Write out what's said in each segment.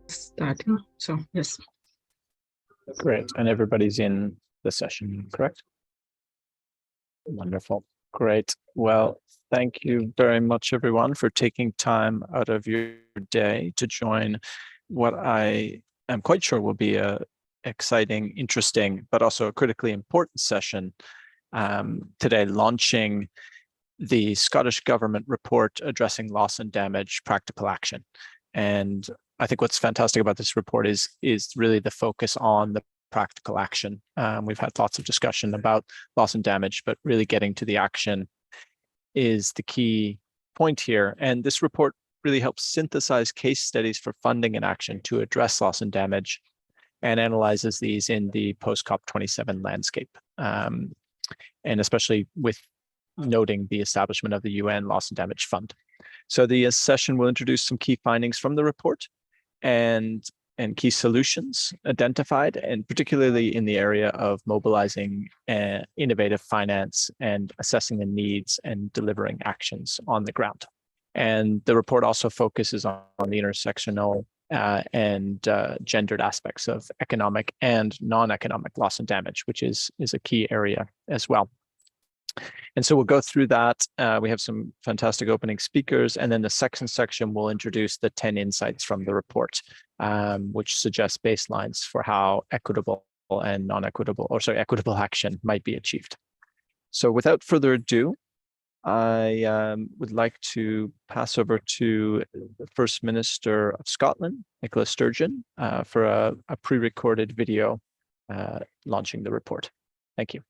Starting. So yes. Great. And everybody's in the session, correct? Wonderful. Great. Well, thank you very much, everyone, for taking time out of your day to join what I am quite sure will be a exciting, interesting, but also a critically important session today, launching the Scottish Government report addressing loss and damage practical action. And I think what's fantastic about this report is really the focus on the practical action. We've had lots of discussion about loss and damage, but really getting to the action is the key point here. And this report really helps synthesize case studies for funding and action to address loss and damage, and analyzes these in the post-COP27 landscape, and especially with noting the establishment of the UN Loss and Damage Fund. So the session will introduce some key findings from the report and key solutions identified, and particularly in the area of mobilizing innovative finance and assessing the needs and delivering actions on the ground. And the report also focuses on the intersectional and gendered aspects of economic and non-economic loss and damage, which is a key area as well. And so we'll go through that. We have some fantastic opening speakers, and then the second section will introduce the 10 insights from the report, which suggests baselines for how equitable and equitable action might be achieved. So without further ado, I would like to pass over to the First Minister of Scotland, Nicola Sturgeon, for a pre-recorded video launching the report. Thank you.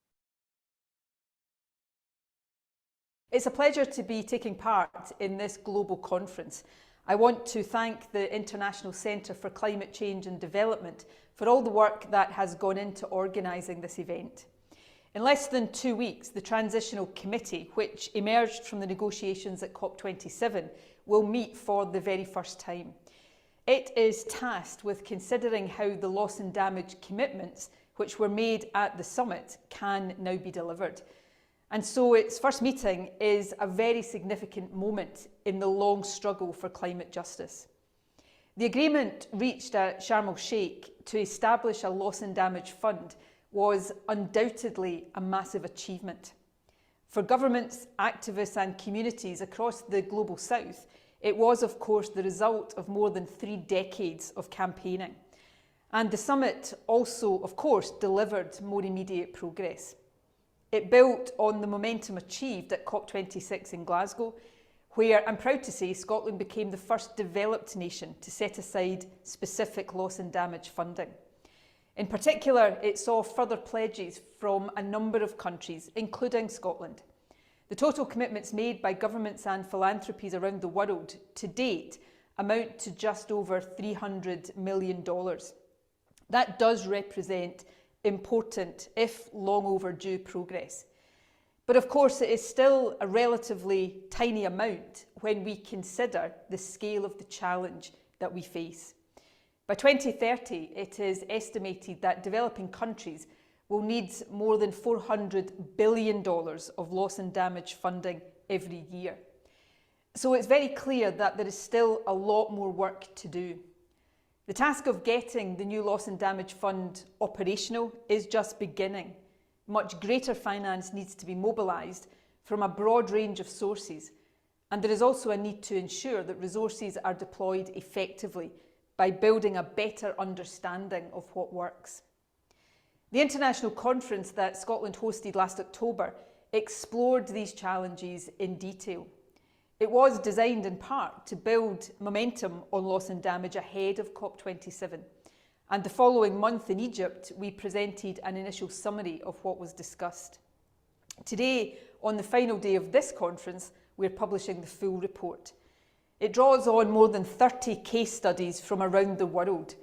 It's a pleasure to be taking part in this global conference. I want to thank the International Centre for Climate Change and Development for all the work that has gone into organising this event. In less than 2 weeks, the Transitional Committee, which emerged from the negotiations at COP27, will meet for the very first time. It is tasked with considering how the loss and damage commitments, which were made at the summit, can now be delivered. And so its first meeting is a very significant moment in the long struggle for climate justice. The agreement reached at Sharm el-Sheikh to establish a loss and damage fund was undoubtedly a massive achievement. For governments, activists and communities across the global south, it was of course the result of more than 3 decades of campaigning. And the summit also of course delivered more immediate progress. It built on the momentum achieved at COP26 in Glasgow, where I'm proud to say Scotland became the first developed nation to set aside specific loss and damage funding. In particular, it saw further pledges from a number of countries, including Scotland. The total commitments made by governments and philanthropies around the world to date amount to just over $300 million. That does represent important, if long overdue, progress. But of course, it is still a relatively tiny amount when we consider the scale of the challenge that we face. By 2030, it is estimated that developing countries will need more than $400 billion of loss and damage funding every year. So it's very clear that there is still a lot more work to do. The task of getting the new Loss and Damage Fund operational is just beginning. Much greater finance needs to be mobilised from a broad range of sources, and there is also a need to ensure that resources are deployed effectively by building a better understanding of what works. The international conference that Scotland hosted last October explored these challenges in detail. It was designed in part to build momentum on loss and damage ahead of COP27. And the following month in Egypt, we presented an initial summary of what was discussed. Today, on the final day of this conference, we're publishing the full report. It draws on more than 30 case studies from around the world.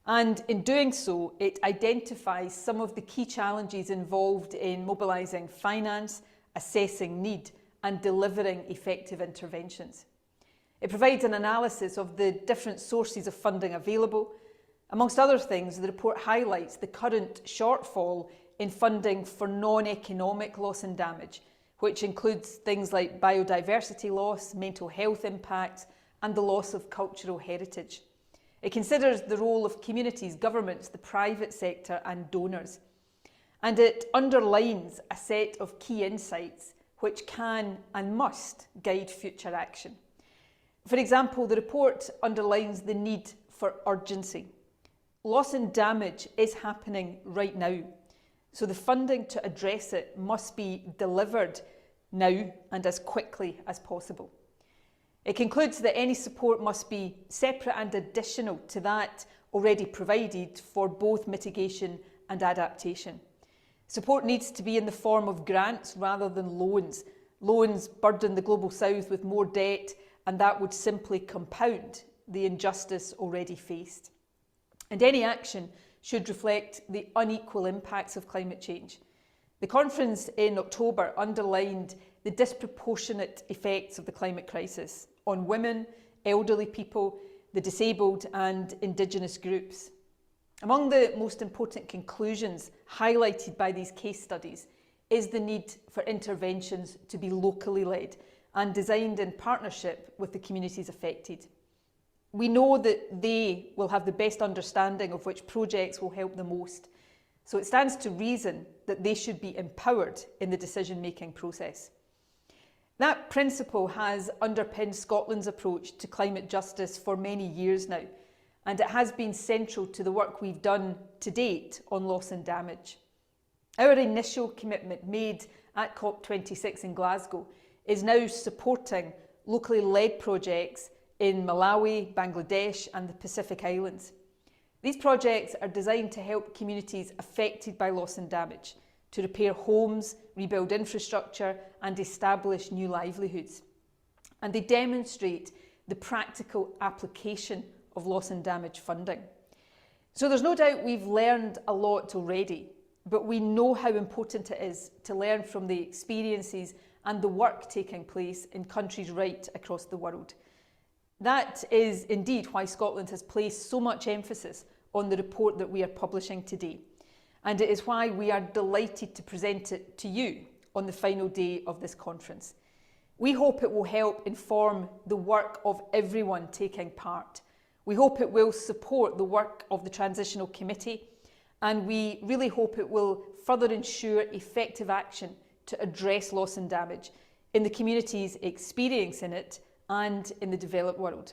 And in doing so, it identifies some of the key challenges involved in mobilising finance, assessing need, and delivering effective interventions. It provides an analysis of the different sources of funding available. Amongst other things, the report highlights the current shortfall in funding for non-economic loss and damage, which includes things like biodiversity loss, mental health impacts, and the loss of cultural heritage. It considers the role of communities, governments, the private sector, and donors. And it underlines a set of key insights which can and must guide future action. For example, the report underlines the need for urgency. Loss and damage is happening right now, so the funding to address it must be delivered now and as quickly as possible. It concludes that any support must be separate and additional to that already provided for both mitigation and adaptation. Support needs to be in the form of grants rather than loans. Loans burden the Global South with more debt, and that would simply compound the injustice already faced. And any action should reflect the unequal impacts of climate change. The conference in October underlined the disproportionate effects of the climate crisis on women, elderly people, the disabled and Indigenous groups. Among the most important conclusions highlighted by these case studies is the need for interventions to be locally led and designed in partnership with the communities affected. We know that they will have the best understanding of which projects will help the most, so it stands to reason that they should be empowered in the decision-making process. That principle has underpinned Scotland's approach to climate justice for many years now, and it has been central to the work we've done to date on loss and damage. Our initial commitment made at COP26 in Glasgow is now supporting locally led projects in Malawi, Bangladesh and the Pacific Islands. These projects are designed to help communities affected by loss and damage, to repair homes, rebuild infrastructure and establish new livelihoods. And they demonstrate the practical application of loss and damage funding. So there's no doubt we've learned a lot already, but we know how important it is to learn from the experiences and the work taking place in countries right across the world. That is indeed why Scotland has placed so much emphasis on the report that we are publishing today. And it is why we are delighted to present it to you on the final day of this conference. We hope it will help inform the work of everyone taking part. We hope it will support the work of the Transitional Committee, and we really hope it will further ensure effective action to address loss and damage in the communities experiencing it and in the developed world.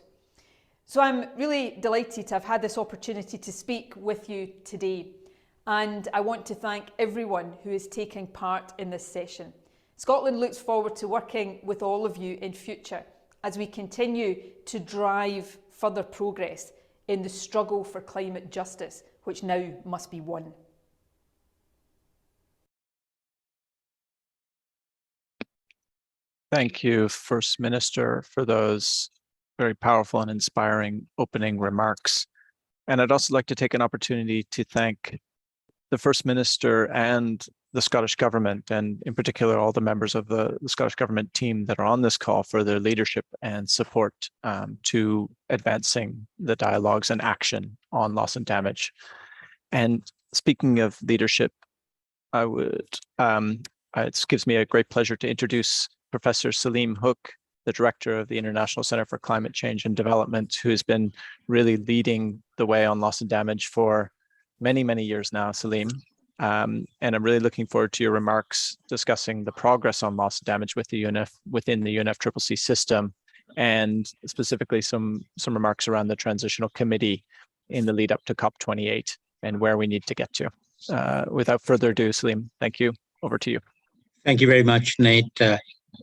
So I'm really delighted to have had this opportunity to speak with you today, and I want to thank everyone who is taking part in this session. Scotland looks forward to working with all of you in future as we continue to drive further progress in the struggle for climate justice, which now must be won. Thank you, First Minister, for those very powerful and inspiring opening remarks. And I'd also like to take an opportunity to thank the First Minister and the Scottish Government, and in particular all the members of the Scottish Government team that are on this call for their leadership and support to advancing the dialogues and action on loss and damage. And speaking of leadership, it gives me a great pleasure to introduce Professor Salim Hook, the director of the International Center for Climate Change and Development, who has been really leading the way on loss and damage for many, many years now, Salim. And I'm really looking forward to your remarks discussing the progress on loss and damage with the within the UNFCCC system, and specifically some remarks around the Transitional Committee in the lead up to COP28 and where we need to get to. Without further ado, Salim, thank you. Over to you. Thank you very much, Nate.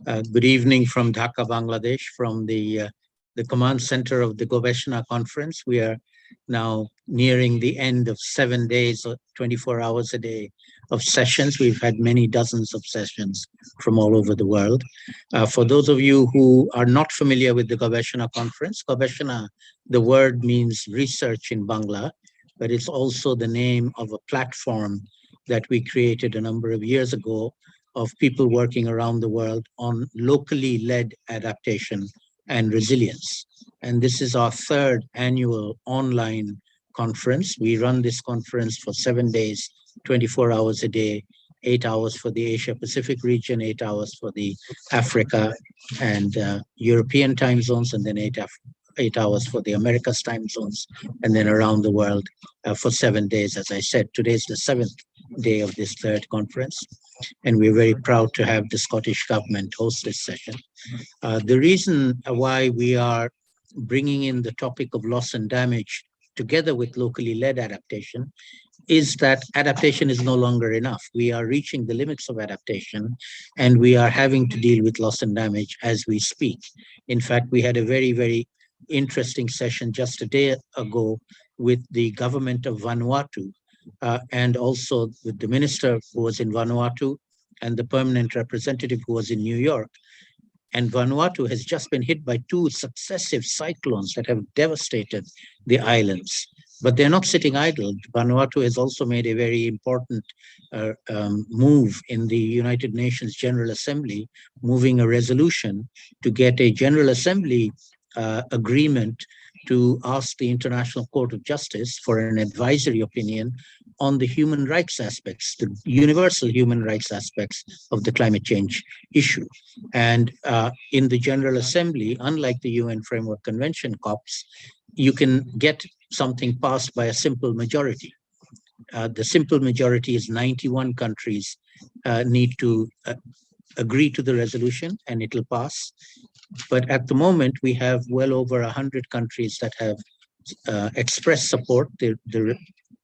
Good evening from Dhaka, Bangladesh, from the command center of the Gobeshona Conference. We are now nearing the end of 7 days, 24 hours a day of sessions. We've had many dozens of sessions from all over the world. For those of you who are not familiar with the Gobeshona Conference, Gobeshona, the word means research in Bangla, but it's also the name of a platform that we created a number of years ago of people working around the world on locally led adaptation and resilience. And this is our third annual online conference. We run this conference for 7 days, 24 hours a day, 8 hours for the Asia Pacific region, 8 hours for the Africa and European time zones, and then 8 hours for the Americas time zones, and then around the world for 7 days. As I said, today is the 7th day of this third conference, and we're very proud to have the Scottish Government host this session. The reason why we are bringing in the topic of loss and damage together with locally led adaptation is that adaptation is no longer enough. We are reaching the limits of adaptation, and we are having to deal with loss and damage as we speak. In fact, we had a very, very interesting session just a day ago with the government of Vanuatu, and also with the minister who was in Vanuatu and the permanent representative who was in New York. And Vanuatu has just been hit by 2 successive cyclones that have devastated the islands. But they're not sitting idle. Vanuatu has also made a very important move in the United Nations General Assembly, moving a resolution to get a General Assembly agreement to ask the International Court of Justice for an advisory opinion on the human rights aspects, the universal human rights aspects of the climate change issue. And in the General Assembly, unlike the UN Framework Convention COPs, you can get something passed by a simple majority. The simple majority is 91 countries need to agree to the resolution, and it'll pass. But at the moment, we have well over 100 countries that have expressed support.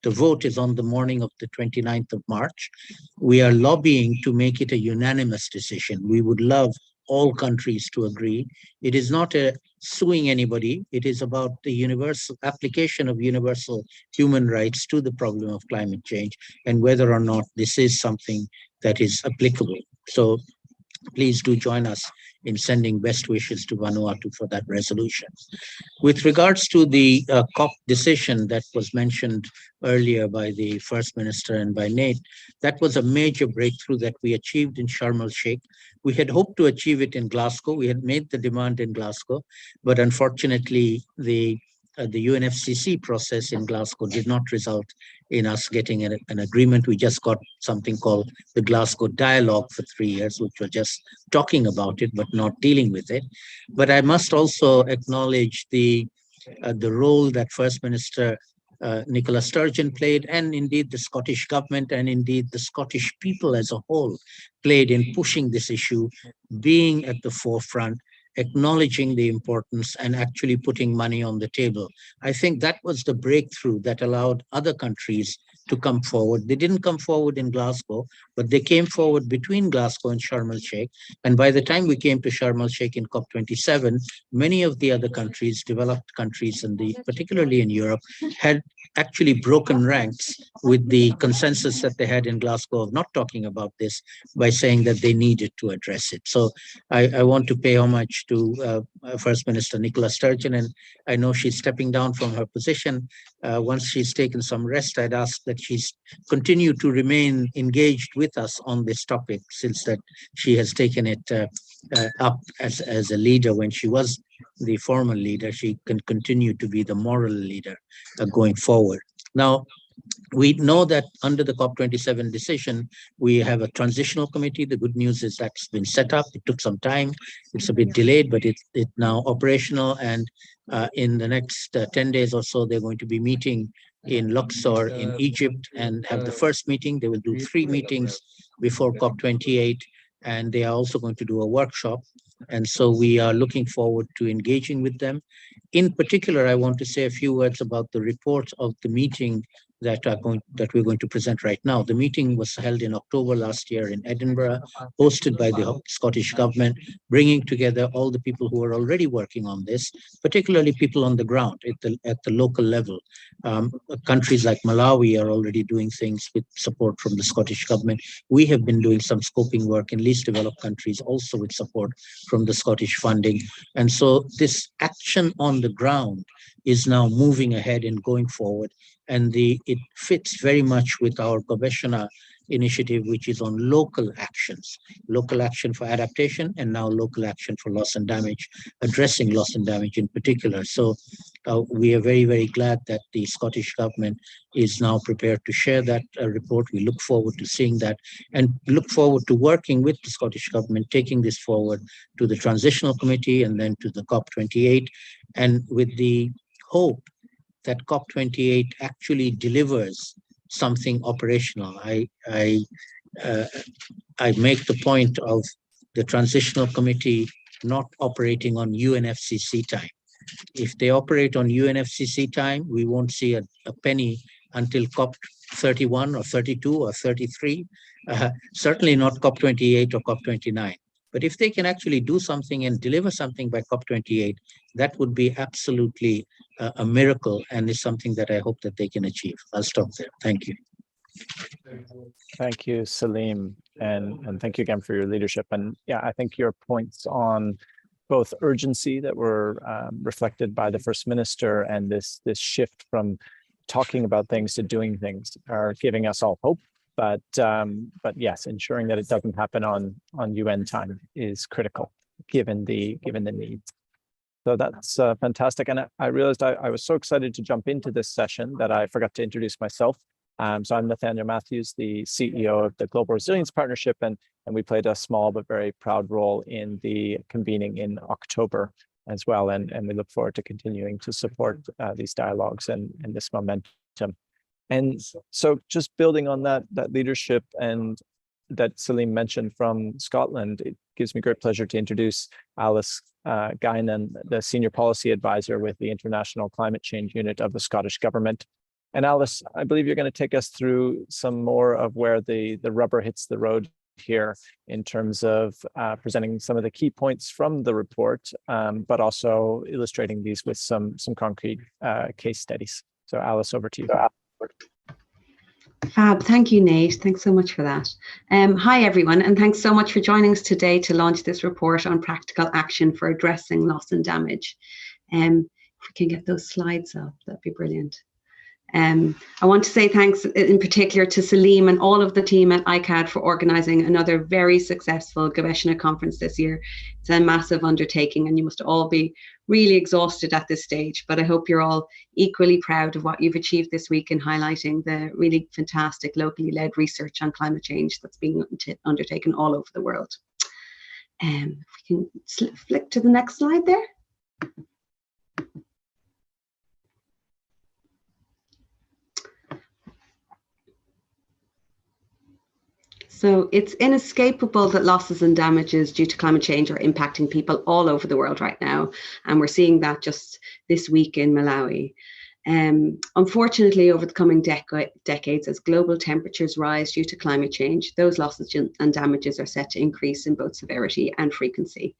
The vote is on the morning of the 29th of March. We are lobbying to make it a unanimous decision. We would love all countries to agree. It is not suing anybody. It is about the universal application of universal human rights to the problem of climate change and whether or not this is something that is applicable. So please do join us in sending best wishes to Vanuatu for that resolution. With regards to the COP decision that was mentioned earlier by the First Minister and by Nate, that was a major breakthrough that we achieved in Sharm el-Sheikh. We had hoped to achieve it in Glasgow. We had made the demand in Glasgow, but unfortunately, the UNFCCC process in Glasgow did not result in us getting an agreement. We just got something called the Glasgow Dialogue for 3 years, which was just talking about it, but not dealing with it. But I must also acknowledge the role that First Minister Nicola Sturgeon played, and indeed the Scottish Government, and indeed the Scottish people as a whole played in pushing this issue, being at the forefront, acknowledging the importance and actually putting money on the table. I think that was the breakthrough that allowed other countries to come forward. They didn't come forward in Glasgow, but they came forward between Glasgow and Sharm el-Sheikh. And by the time we came to Sharm el-Sheikh in COP27, many of the other countries, developed countries, and particularly in Europe, had actually broken ranks with the consensus that they had in Glasgow of not talking about this by saying that they needed to address it. So I want to pay homage to First Minister Nicola Sturgeon, and I know she's stepping down from her position. Once she's taken some rest, I'd ask that she's continue to remain engaged with us on this topic, since that she has taken it up as a leader when she was the former leader. She can continue to be the moral leader going forward. Now, we know that under the COP27 decision, we have a transitional committee. The good news is that's been set up. It took some time. It's a bit delayed, but it's now operational. And in the next 10 days or so, they're going to be meeting in Luxor in Egypt and have the first meeting. They will do 3 meetings before COP28, and they are also going to do a workshop. And so we are looking forward to engaging with them. In particular, I want to say a few words about the report of the meeting that we're going to present right now. The meeting was held in October last year in Edinburgh, hosted by the Scottish Government, bringing together all the people who are already working on this, particularly people on the ground at the local level. Countries like Malawi are already doing things with support from the Scottish Government. We have been doing some scoping work in least developed countries, also with support from the Scottish funding. And so this action on the ground is now moving ahead and going forward. And it fits very much with our Gobeshona initiative, which is on local actions, local action for adaptation, and now local action for loss and damage, addressing loss and damage in particular. So we are very, very glad that the Scottish Government is now prepared to share that report. We look forward to seeing that and look forward to working with the Scottish Government, taking this forward to the Transitional Committee and then to the COP28, and with the hope that COP28 actually delivers something operational. I make the point of the Transitional Committee not operating on UNFCCC time. If they operate on UNFCCC time, we won't see a penny until COP31 or 32 or 33, certainly not COP28 or COP29. But if they can actually do something and deliver something by COP28, that would be absolutely a miracle, and is something that I hope that they can achieve. I'll stop there. Thank you. Thank you, Salim, and thank you again for your leadership. And yeah, I think your points on both urgency that were reflected by the First Minister and this shift from talking about things to doing things are giving us all hope. But yes, ensuring that it doesn't happen on UN time is critical, given the needs. So that's fantastic. And I realized I was so excited to jump into this session that I forgot to introduce myself. So I'm Nathaniel Matthews, the CEO of the Global Resilience Partnership, and we played a small but very proud role in the convening in October as well. And we look forward to continuing to support these dialogues and this momentum. And so just building on that leadership and that Salim mentioned from Scotland, it gives me great pleasure to introduce Alice Guinan, the Senior Policy Advisor with the International Climate Change Unit of the Scottish Government. And Alice, I believe you're going to take us through some more of where the rubber hits the road here in terms of presenting some of the key points from the report, but also illustrating these with some concrete case studies. So Alice, over to you. Fab, thank you, Nate. Thanks so much for that. Hi, everyone, and thanks so much for joining us today to launch this report on practical action for addressing loss and damage. If we can get those slides up, that'd be brilliant. I want to say thanks in particular to Salim and all of the team at ICAD for organising another very successful Gobeshona conference this year. It's a massive undertaking and you must all be really exhausted at this stage, but I hope you're all equally proud of what you've achieved this week in highlighting the really fantastic locally led research on climate change that's being undertaken all over the world. If we can flick to the next slide there. So it's inescapable that losses and damages due to climate change are impacting people all over the world right now. And we're seeing that just this week in Malawi. Unfortunately, over the coming decades, as global temperatures rise due to climate change, those losses and damages are set to increase in both severity and frequency.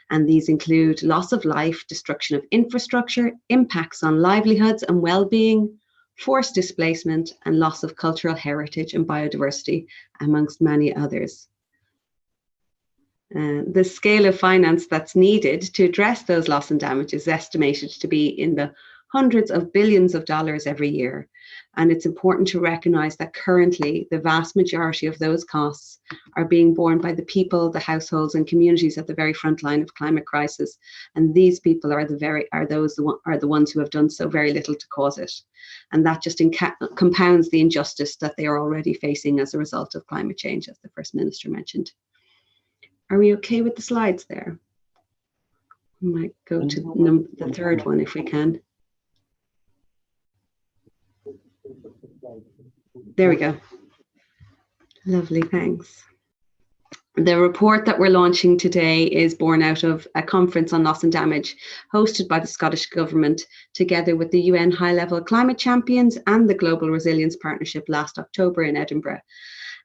And these include loss of life, destruction of infrastructure, impacts on livelihoods and well-being, forced displacement, and loss of cultural heritage and biodiversity, amongst many others. The scale of finance that's needed to address those loss and damage is estimated to be in the hundreds of billions of dollars every year. And it's important to recognize that currently the vast majority of those costs are being borne by the people, the households and communities at the very front line of climate crisis. And these people are the ones who have done so very little to cause it. And that just compounds the injustice that they are already facing as a result of climate change, as the First Minister mentioned. Are we okay with the slides there? We might go to the third one if we can. There we go. Lovely, thanks. The report that we're launching today is born out of a conference on loss and damage hosted by the Scottish Government together with the UN High-Level Climate Champions and the Global Resilience Partnership last October in Edinburgh.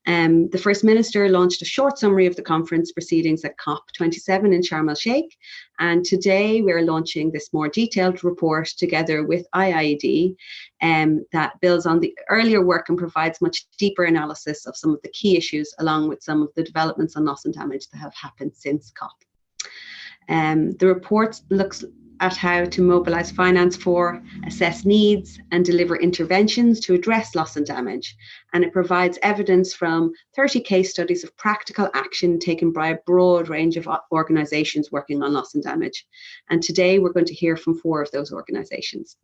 The First Minister launched a short summary of the conference proceedings at COP27 in Sharm el-Sheikh, and today we're launching this more detailed report together with IIED that builds on the earlier work and provides much deeper analysis of some of the key issues along with some of the developments on loss and damage that have happened since COP. The report looks at how to mobilise finance for, assess needs and deliver interventions to address loss and damage. And it provides evidence from 30 case studies of practical action taken by a broad range of organisations working on loss and damage. And today we're going to hear from 4 of those organisations.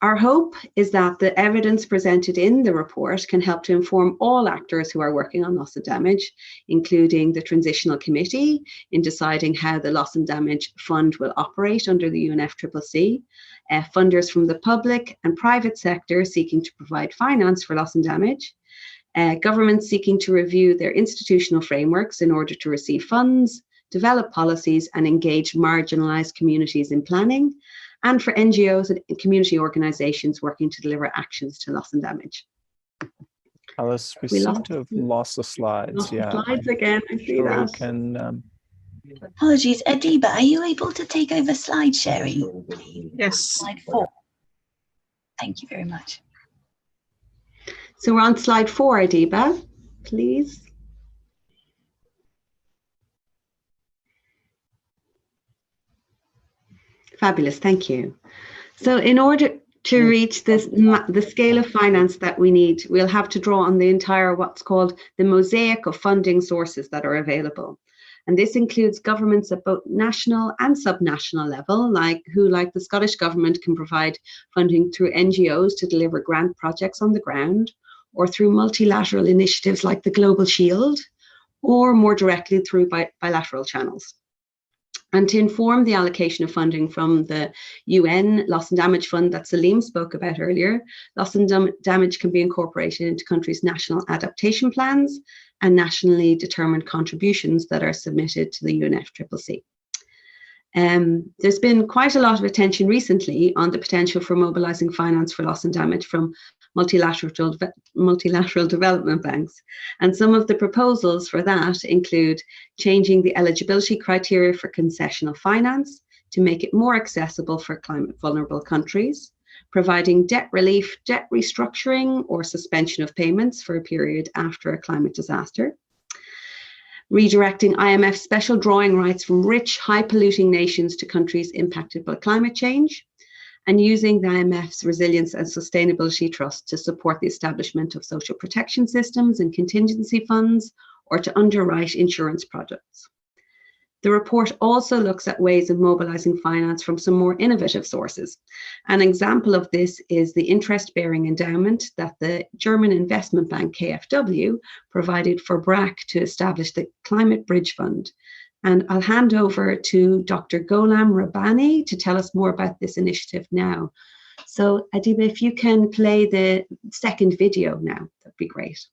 Our hope is that the evidence presented in the report can help to inform all actors who are working on loss and damage, including the Transitional Committee in deciding how the Loss and Damage Fund will operate under the UNFCCC, funders from the public and private sector seeking to provide finance for loss and damage, governments seeking to review their institutional frameworks in order to receive funds, develop policies and engage marginalised communities in planning, and for NGOs and community organisations working to deliver actions to loss and damage. Alice, we seem to have lost the slides. Lost the Yeah. slides again, I see Sure we that. can, Apologies, Adiba, are you able to take over slide sharing? Yes. Slide 4. Thank you very much. So we're on slide 4, Adiba, please. Fabulous, thank you. So in order to reach this, the scale of finance that we need, we'll have to draw on the entire what's called the mosaic of funding sources that are available. And this includes governments at both national and subnational level, like the Scottish Government can provide funding through NGOs to deliver grant projects on the ground, or through multilateral initiatives like the Global Shield, or more directly through bilateral channels. And to inform the allocation of funding from the UN Loss and Damage Fund that Salim spoke about earlier, loss and damage can be incorporated into countries' national adaptation plans and nationally determined contributions that are submitted to the UNFCCC. There's been quite a lot of attention recently on the potential for mobilising finance for loss and damage from multilateral development banks. And some of the proposals for that include changing the eligibility criteria for concessional finance to make it more accessible for climate vulnerable countries, providing debt relief, debt restructuring or suspension of payments for a period after a climate disaster, redirecting IMF special drawing rights from rich, high-polluting nations to countries impacted by climate change, and using the IMF's Resilience and Sustainability Trust to support the establishment of social protection systems and contingency funds, or to underwrite insurance products. The report also looks at ways of mobilising finance from some more innovative sources. An example of this is the interest-bearing endowment that the German investment bank KfW provided for BRAC to establish the Climate Bridge Fund. And I'll hand over to Dr. Gholam Rabbani to tell us more about this initiative now. So Adiba, if you can play the second video now, that'd be great.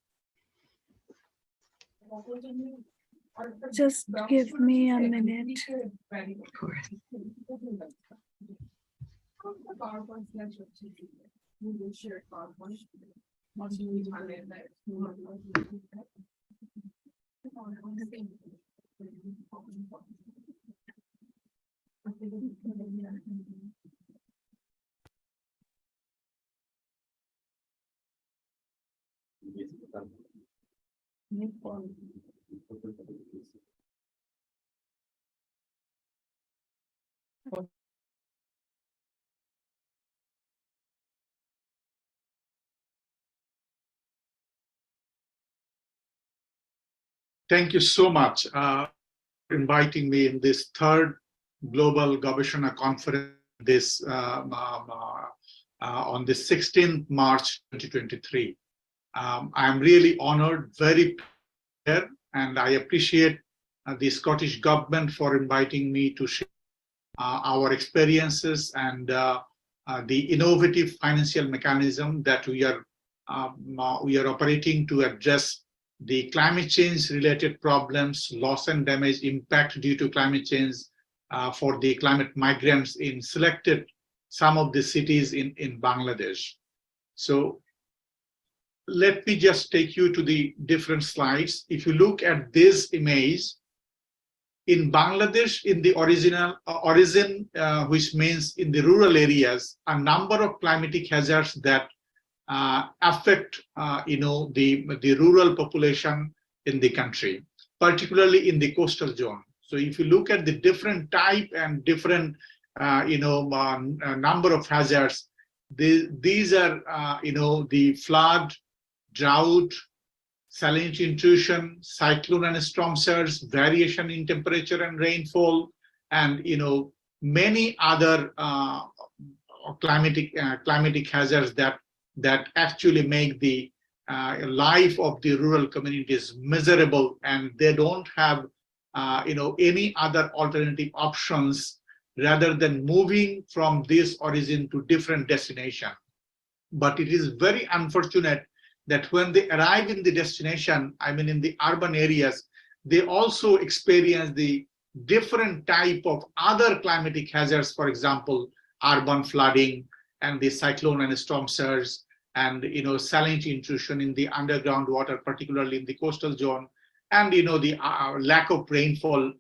Just give me a minute. Of course. Thank you so much for inviting me in this third Global Gobeshona Conference on the 16th March 2023. I'm really honored, very proud, and I appreciate the Scottish Government for inviting me to share our experiences and the innovative financial mechanism that we are operating to address the climate change related problems, loss and damage impact due to climate change for the climate migrants in selected some of the cities in Bangladesh. So let me just take you to the different slides. If you look at this image, in Bangladesh, in the origin, which means in the rural areas, a number of climatic hazards that affect the rural population in the country, particularly in the coastal zone. So if you look at the different type and different a number of hazards. These are, the flood, drought, salinity intrusion, cyclone and storm surge, variation in temperature and rainfall, and many other climatic hazards that actually make the life of the rural communities miserable, and they don't have any other alternative options rather than moving from this origin to different destination. But it is very unfortunate that when they arrive in the destination, I mean in the urban areas, they also experience the different type of other climatic hazards, for example, urban flooding and the cyclone and storm surge, and salinity intrusion in the underground water, particularly in the coastal zone, and the lack of rainfall,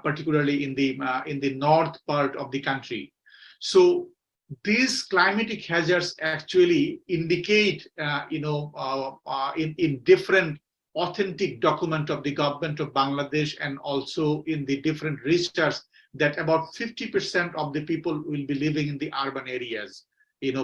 particularly in the north part of the country. So these climatic hazards actually indicate, in different authentic document of the government of Bangladesh, and also in the different research, that about 50% of the people will be living in the urban areas,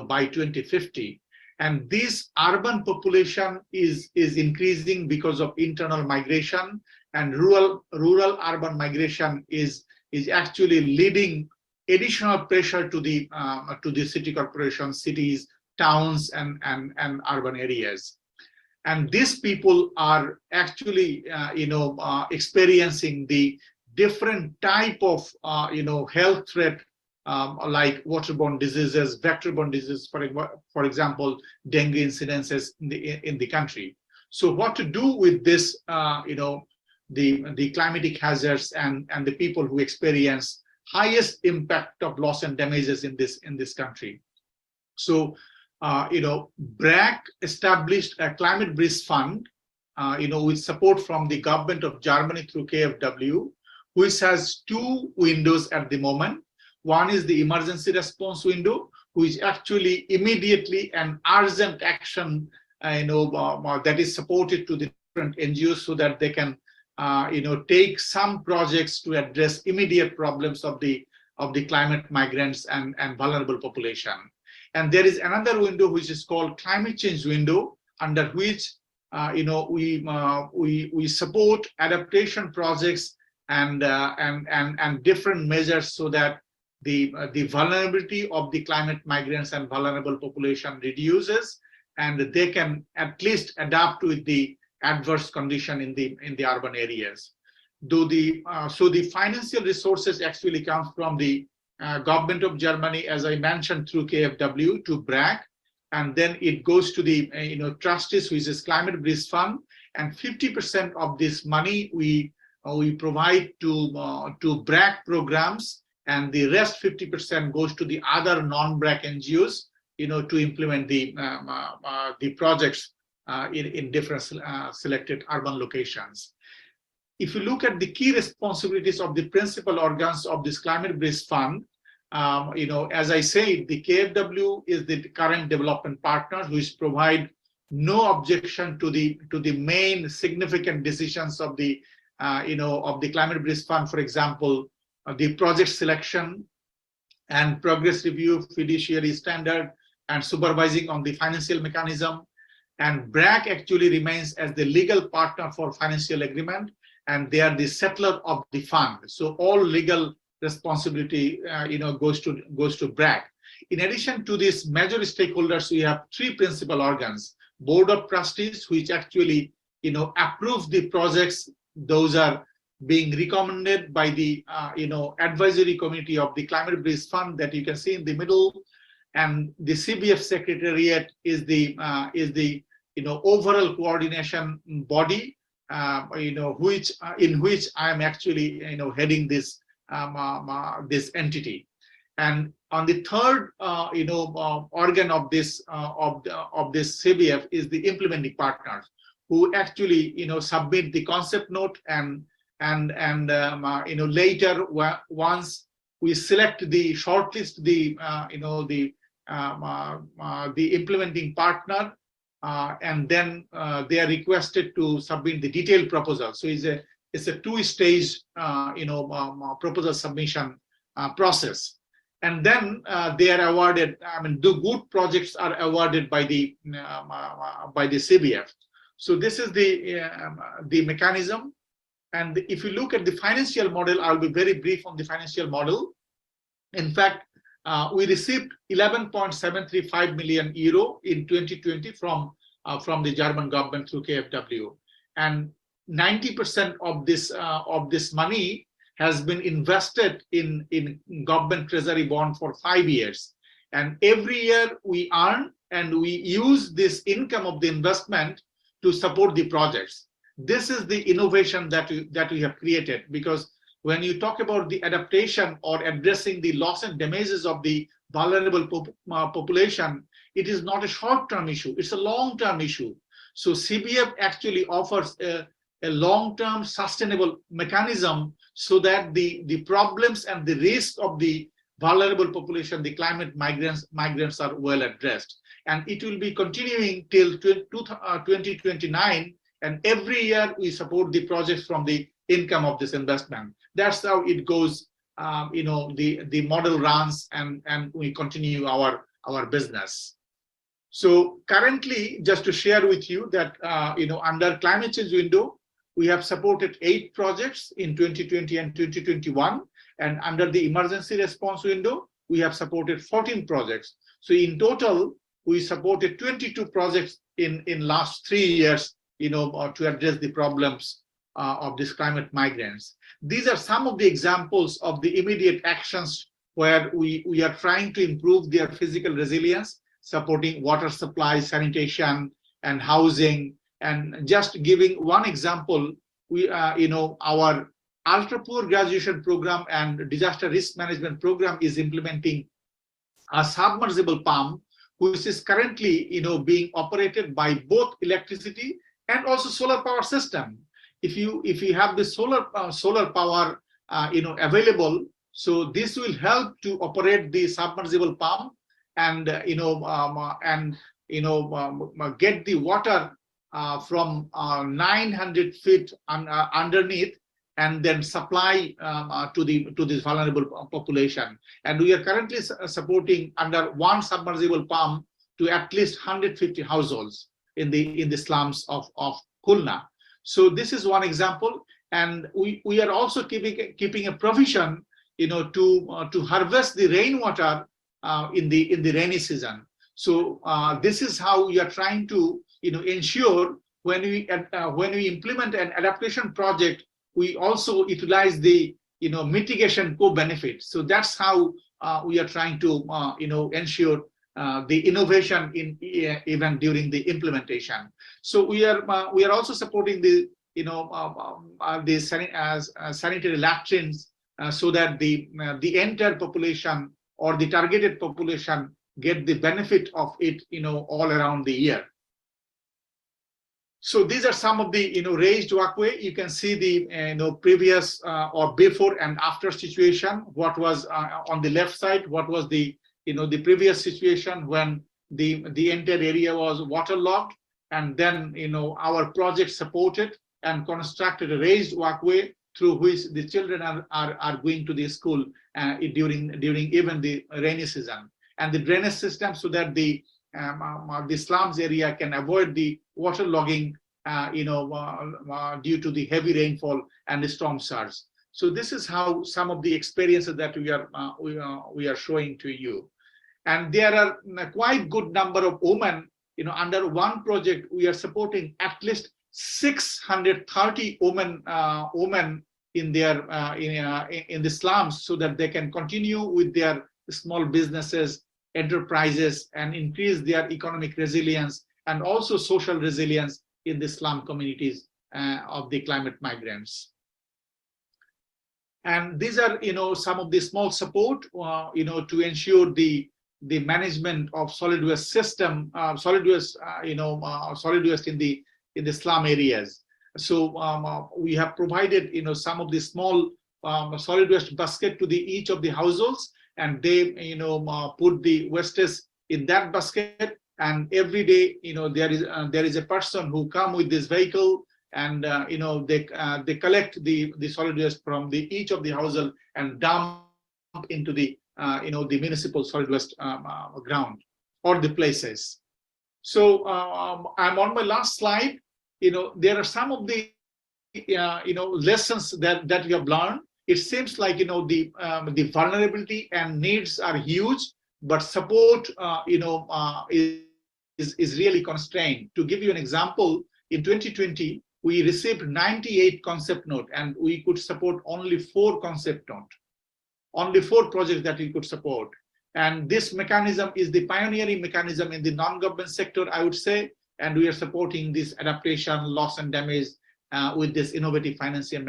by 2050. And this urban population is increasing because of internal migration, and rural-urban migration is actually leading additional pressure to the city corporations, cities, towns, and urban areas. And these people are actually, experiencing the different type of, health threat, like waterborne diseases, vector-borne diseases, for example, dengue incidences in the country. So what to do with this, the climatic hazards and the people who experience highest impact of loss and damages in this country? So, BRAC established a climate bridge fund, with support from the government of Germany through KfW, which has two windows at the moment. One is the emergency response window, which actually immediately and urgent action, that is supported to the different NGOs so that they can, take some projects to address immediate problems of the climate migrants and vulnerable population. And there is another window which is called climate change window, under which we support adaptation projects and different measures so that the vulnerability of the climate migrants and vulnerable population reduces, and they can at least adapt with the adverse condition in the urban areas. So the financial resources actually come from the government of Germany, as I mentioned, through KfW to BRAC, and then it goes to the trustees, which is Climate Bridge Fund, and 50% of this money we provide to BRAC programs, and the rest 50% goes to the other non-BRAC NGOs, to implement the projects in different selected urban locations. If you look at the key responsibilities of the principal organs of this Climate Bridge Fund, as I said, the KfW is the current development partner, who is provide no objection to the main significant decisions of the Climate Bridge Fund. For example, the project selection and progress review, fiduciary standard, and supervising on the financial mechanism. And BRAC actually remains as the legal partner for financial agreement, and they are the settler of the fund. So all legal responsibility, goes to BRAC. In addition to these major stakeholders, we have three principal organs: Board of Trustees, which actually, approve the projects. Those are being recommended by the, advisory committee of the Climate Bridge Fund that you can see in the middle. And the CBF Secretariat is the overall coordination body, in which I am actually, heading this this entity. And on the third, organ of this CBF is the implementing partners, who actually, submit the concept note, and later, once we select the shortlist, the implementing partner, and then they are requested to submit the detailed proposal. So it's a two-stage proposal submission process. and then they are awarded. I mean, the good projects are awarded by the CBF. So this is the mechanism. And if you look at the financial model, I'll be very brief on the financial model. In fact, we received 11.735 million euro in 2020 from the German government through KfW, and 90% of this money has been invested in government treasury bond for 5 years. And every year we earn and we use this income of the investment to support the projects. This is the innovation that we have created, because when you talk about the adaptation or addressing the loss and damages of the vulnerable population, it is not a short-term issue, it's a long-term issue. So CBF actually offers a long-term sustainable mechanism so that the problems and the risks of the vulnerable population, the climate migrants are well addressed. And it will be continuing till 2029, and every year we support the projects from the income of this investment. That's how it goes. The model runs, and we continue our business. So currently, just to share with you that under climate change window, we have supported 8 projects in 2020 and 2021, and under the emergency response window, we have supported 14 projects. So in total, we supported 22 projects in last 3 years, to address the problems of these climate migrants. These are some of the examples of the immediate actions where we are trying to improve their physical resilience, supporting water supply, sanitation, and housing. And just giving one example, our ultra poor graduation program and disaster risk management program is implementing a submersible pump, which is currently being operated by both electricity and also solar power system. If you have the solar power available, so this will help to operate the submersible pump and get the water from 900 feet underneath, and then supply to this vulnerable population. And we are currently supporting under one submersible pump to at least 150 households in the slums of Khulna. So this is one example, and we are also keeping a provision, to harvest the rainwater in the rainy season. So this is how we are trying to ensure when we implement an adaptation project, we also utilize the mitigation co-benefit. So that's how we are trying to ensure the innovation even during the implementation. So we are also supporting the sanitary latrines so that the entire population or the targeted population get the benefit of it all around the year. So these are some of the raised walkway. You can see the previous or before and after situation. What was on the left side? What was the previous situation when the entire area was waterlogged, and then our project supported and constructed a raised walkway through which the children are going to the school during even the rainy season, and the drainage system so that the slums area can avoid the waterlogging due to the heavy rainfall and the storm surge. So this is how some of the experiences that we are showing to you. And there are quite good number of women, under one project, we are supporting at least 630 women in the slums so that they can continue with their small businesses, enterprises, and increase their economic resilience and also social resilience in the slum communities of the climate migrants. And these are, some of the small support, to ensure the management of solid waste system, solid waste in the slum areas. So we have provided, some of the small solid waste basket to each of the households, and they, put the wastes in that basket. And every day, there is a person who come with this vehicle, and they collect the solid waste from each of the household and dump into the the municipal solid waste ground or the places. So I'm on my last slide. There are some of the lessons that we have learned. It seems like the vulnerability and needs are huge, but support is really constrained. To give you an example, in 2020 we received 98 concept note, and we could support only 4 concept note, only 4 projects that we could support. And this mechanism is the pioneering mechanism in the non-government sector, I would say, and we are supporting this adaptation, loss and damage with this innovative financing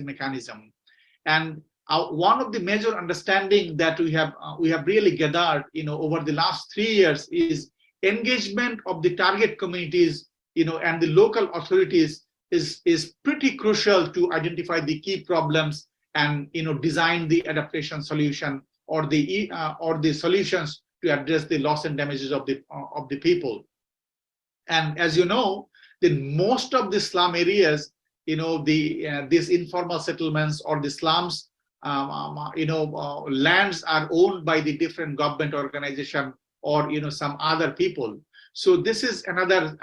mechanism. And one of the major understanding that we have really gathered over the last 3 years is engagement of the target communities and the local authorities is pretty crucial to identify the key problems and design the adaptation solution or the solutions to address the loss and damages of the people. And as you know, in most of the slum areas, these informal settlements or the slums, lands are owned by the different government organization or some other people. So this is another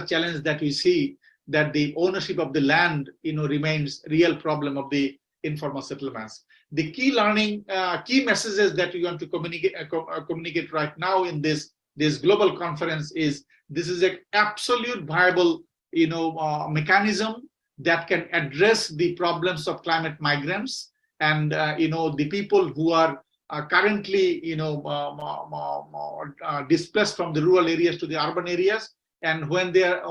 challenge that we see, that the ownership of the land remains real problem of the informal settlements. The key learning, key messages that we want to communicate right now in this global conference is this is an absolute viable mechanism that can address the problems of climate migrants and the people who are currently displaced from the rural areas to the urban areas, and when they're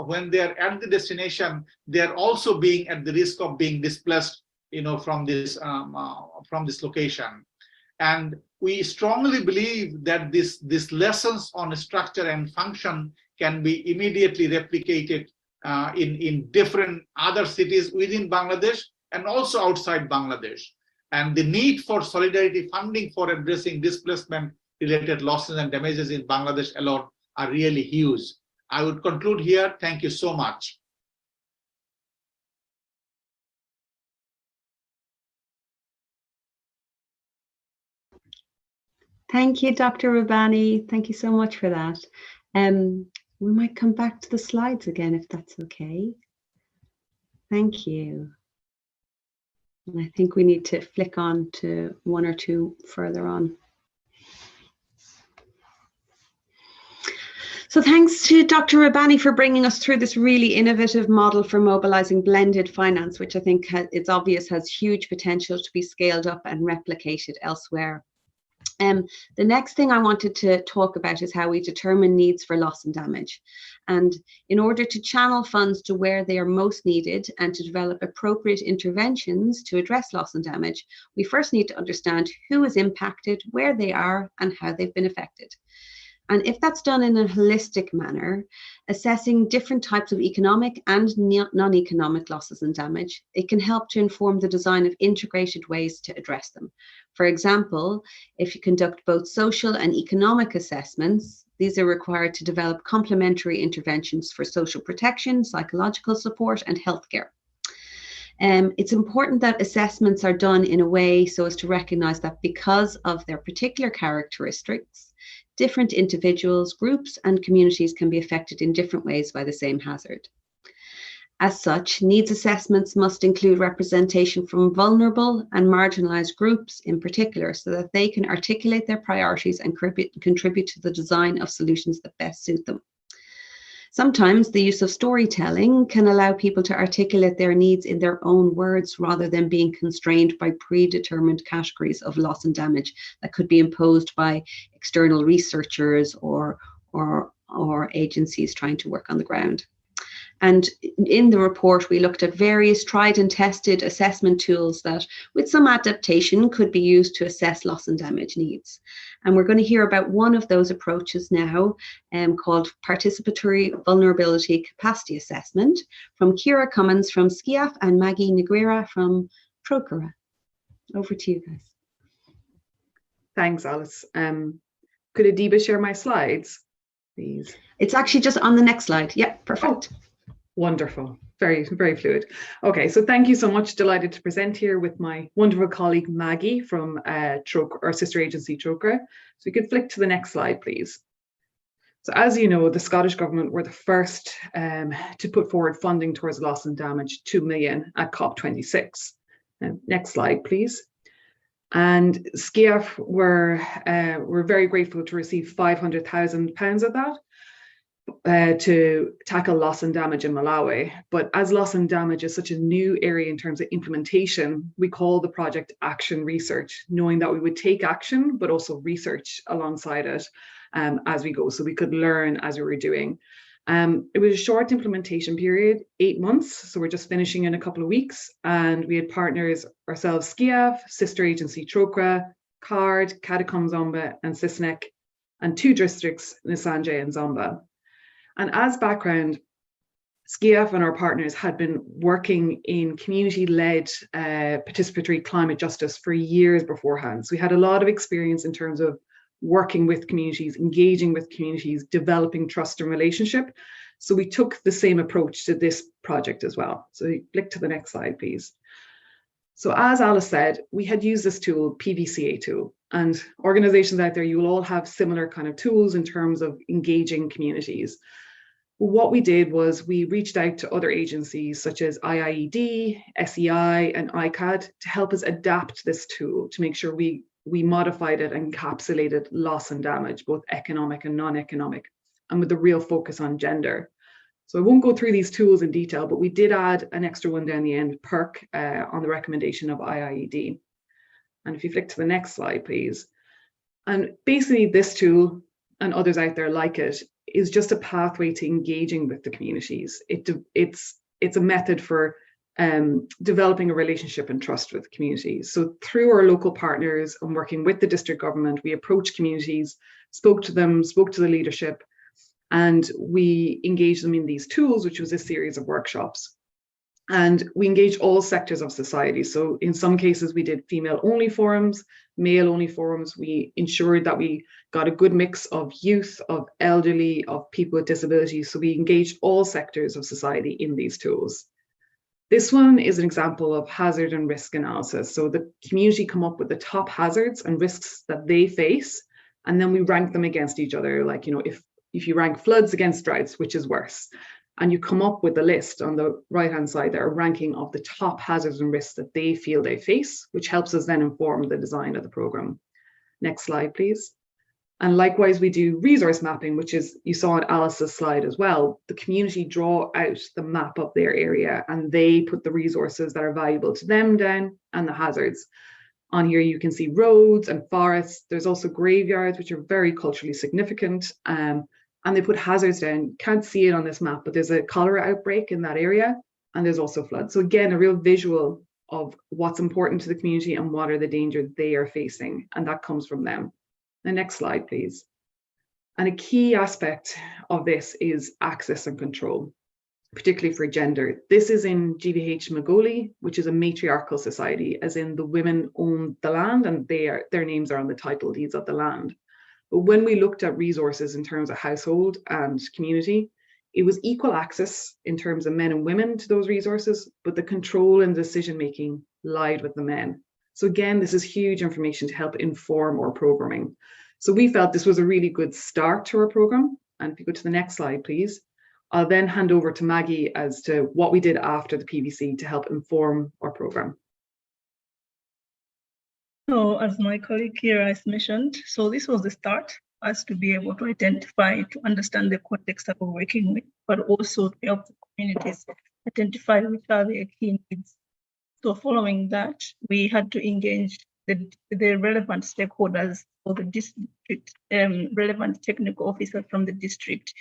at the destination, they're also being at the risk of being displaced from this location. And we strongly believe that this lessons on structure and function can be immediately replicated in different other cities within Bangladesh and also outside Bangladesh. And the need for solidarity funding for addressing displacement related losses and damages in Bangladesh alone are really huge. I would conclude here. Thank you so much. Thank you, Dr. Rabbani. Thank you so much for that. We might come back to the slides again, if that's okay. Thank you. And I think we need to flick on to 1 or 2 further on. So thanks to Dr. Rabbani for bringing us through this really innovative model for mobilizing blended finance, which I think it's obvious has huge potential to be scaled up and replicated elsewhere. The next thing I wanted to talk about is how we determine needs for loss and damage. And in order to channel funds to where they are most needed and to develop appropriate interventions to address loss and damage, we first need to understand who is impacted, where they are, and how they've been affected. And if that's done in a holistic manner, assessing different types of economic and non-economic losses and damage, it can help to inform the design of integrated ways to address them. For example, if you conduct both social and economic assessments, these are required to develop complementary interventions for social protection, psychological support, and healthcare. It's important that assessments are done in a way so as to recognize that because of their particular characteristics, different individuals, groups, and communities can be affected in different ways by the same hazard. As such, needs assessments must include representation from vulnerable and marginalized groups in particular, so that they can articulate their priorities and contribute to the design of solutions that best suit them. Sometimes the use of storytelling can allow people to articulate their needs in their own words rather than being constrained by predetermined categories of loss and damage that could be imposed by external researchers or agencies trying to work on the ground. And in the report, we looked at various tried and tested assessment tools that, with some adaptation, could be used to assess loss and damage needs. And we're going to hear about one of those approaches now, called Participatory Vulnerability Capacity Assessment, from Kira Cummins from SCIAF and Maggie Nguera from Procura. Over to you guys. Thanks, Alice. Could Adiba share my slides, please? It's actually just on the next slide. Yeah, perfect. Oh, wonderful. very, very fluid. Okay, so thank you so much. Delighted to present here with my wonderful colleague Maggie from our sister agency Trócaire. So we could flick to the next slide, please. So as you know, the Scottish Government were the first to put forward funding towards loss and damage, 2 million at COP26. Next slide, please. And SCIAF were very grateful to receive £500,000 of that to tackle loss and damage in Malawi. But as loss and damage is such a new area in terms of implementation, we call the project Action Research, knowing that we would take action, but also research alongside it as we go, so we could learn as we were doing. It was a short implementation period, 8 months, so we're just finishing in a couple of weeks, and we had partners ourselves, SCIAF, sister agency Trócaire, CARD, Catacomb Zomba, and CISNEC, and 2 districts, Nsanje and Zomba. And as background, SCIAF and our partners had been working in community-led participatory climate justice for years beforehand. So we had a lot of experience in terms of working with communities, engaging with communities, developing trust and relationship. So we took the same approach to this project as well. So click to the next slide, please. So as Alice said, we had used this tool, PVCA tool, and organizations out there, you will all have similar kind of tools in terms of engaging communities. What we did was we reached out to other agencies such as IIED, SEI, and ICAD to help us adapt this tool to make sure we modified it and encapsulated loss and damage, both economic and non-economic, and with a real focus on gender. So I won't go through these tools in detail, but we did add an extra one down the end, PERC, on the recommendation of IIED. And if you flick to the next slide, please. And basically this tool and others out there like it is just a pathway to engaging with the communities. It's a method for developing a relationship and trust with communities. So through our local partners and working with the district government, we approached communities, spoke to them, spoke to the leadership, and we engaged them in these tools, which was a series of workshops. And we engaged all sectors of society. So in some cases, we did female-only forums, male-only forums. We ensured that we got a good mix of youth, of elderly, of people with disabilities. So we engaged all sectors of society in these tools. This one is an example of hazard and risk analysis. So the community come up with the top hazards and risks that they face, and then we rank them against each other. Like, you know, if you rank floods against droughts, which is worse, and you come up with a list on the right-hand side there, a ranking of the top hazards and risks that they feel they face, which helps us then inform the design of the program. Next slide, please. And likewise, we do resource mapping, which is, you saw on Alice's slide as well, the community draw out the map of their area and they put the resources that are valuable to them down and the hazards. On here, you can see roads and forests. There's also graveyards, which are very culturally significant. And they put hazards down. Can't see it on this map, but there's a cholera outbreak in that area. And there's also floods. So again, a real visual of what's important to the community and what are the dangers they are facing. And that comes from them. The next slide, please. And a key aspect of this is access and control, particularly for gender. This is in GBH Magoli, which is a matriarchal society, as in the women own the land and their names are on the title deeds of the land. But when we looked at resources in terms of household and community, it was equal access in terms of men and women to those resources, but the control and decision-making lied with the men. So again, this is huge information to help inform our programming. So we felt this was a really good start to our program. And if you go to the next slide, please, I'll then hand over to Maggie as to what we did after the PVC to help inform our program. So as my colleague here has mentioned, so this was the start, us to be able to identify, to understand the context that we're working with, but also to help the communities identify which are their key needs. So following that, we had to engage the relevant stakeholders or the district, relevant technical officers from the district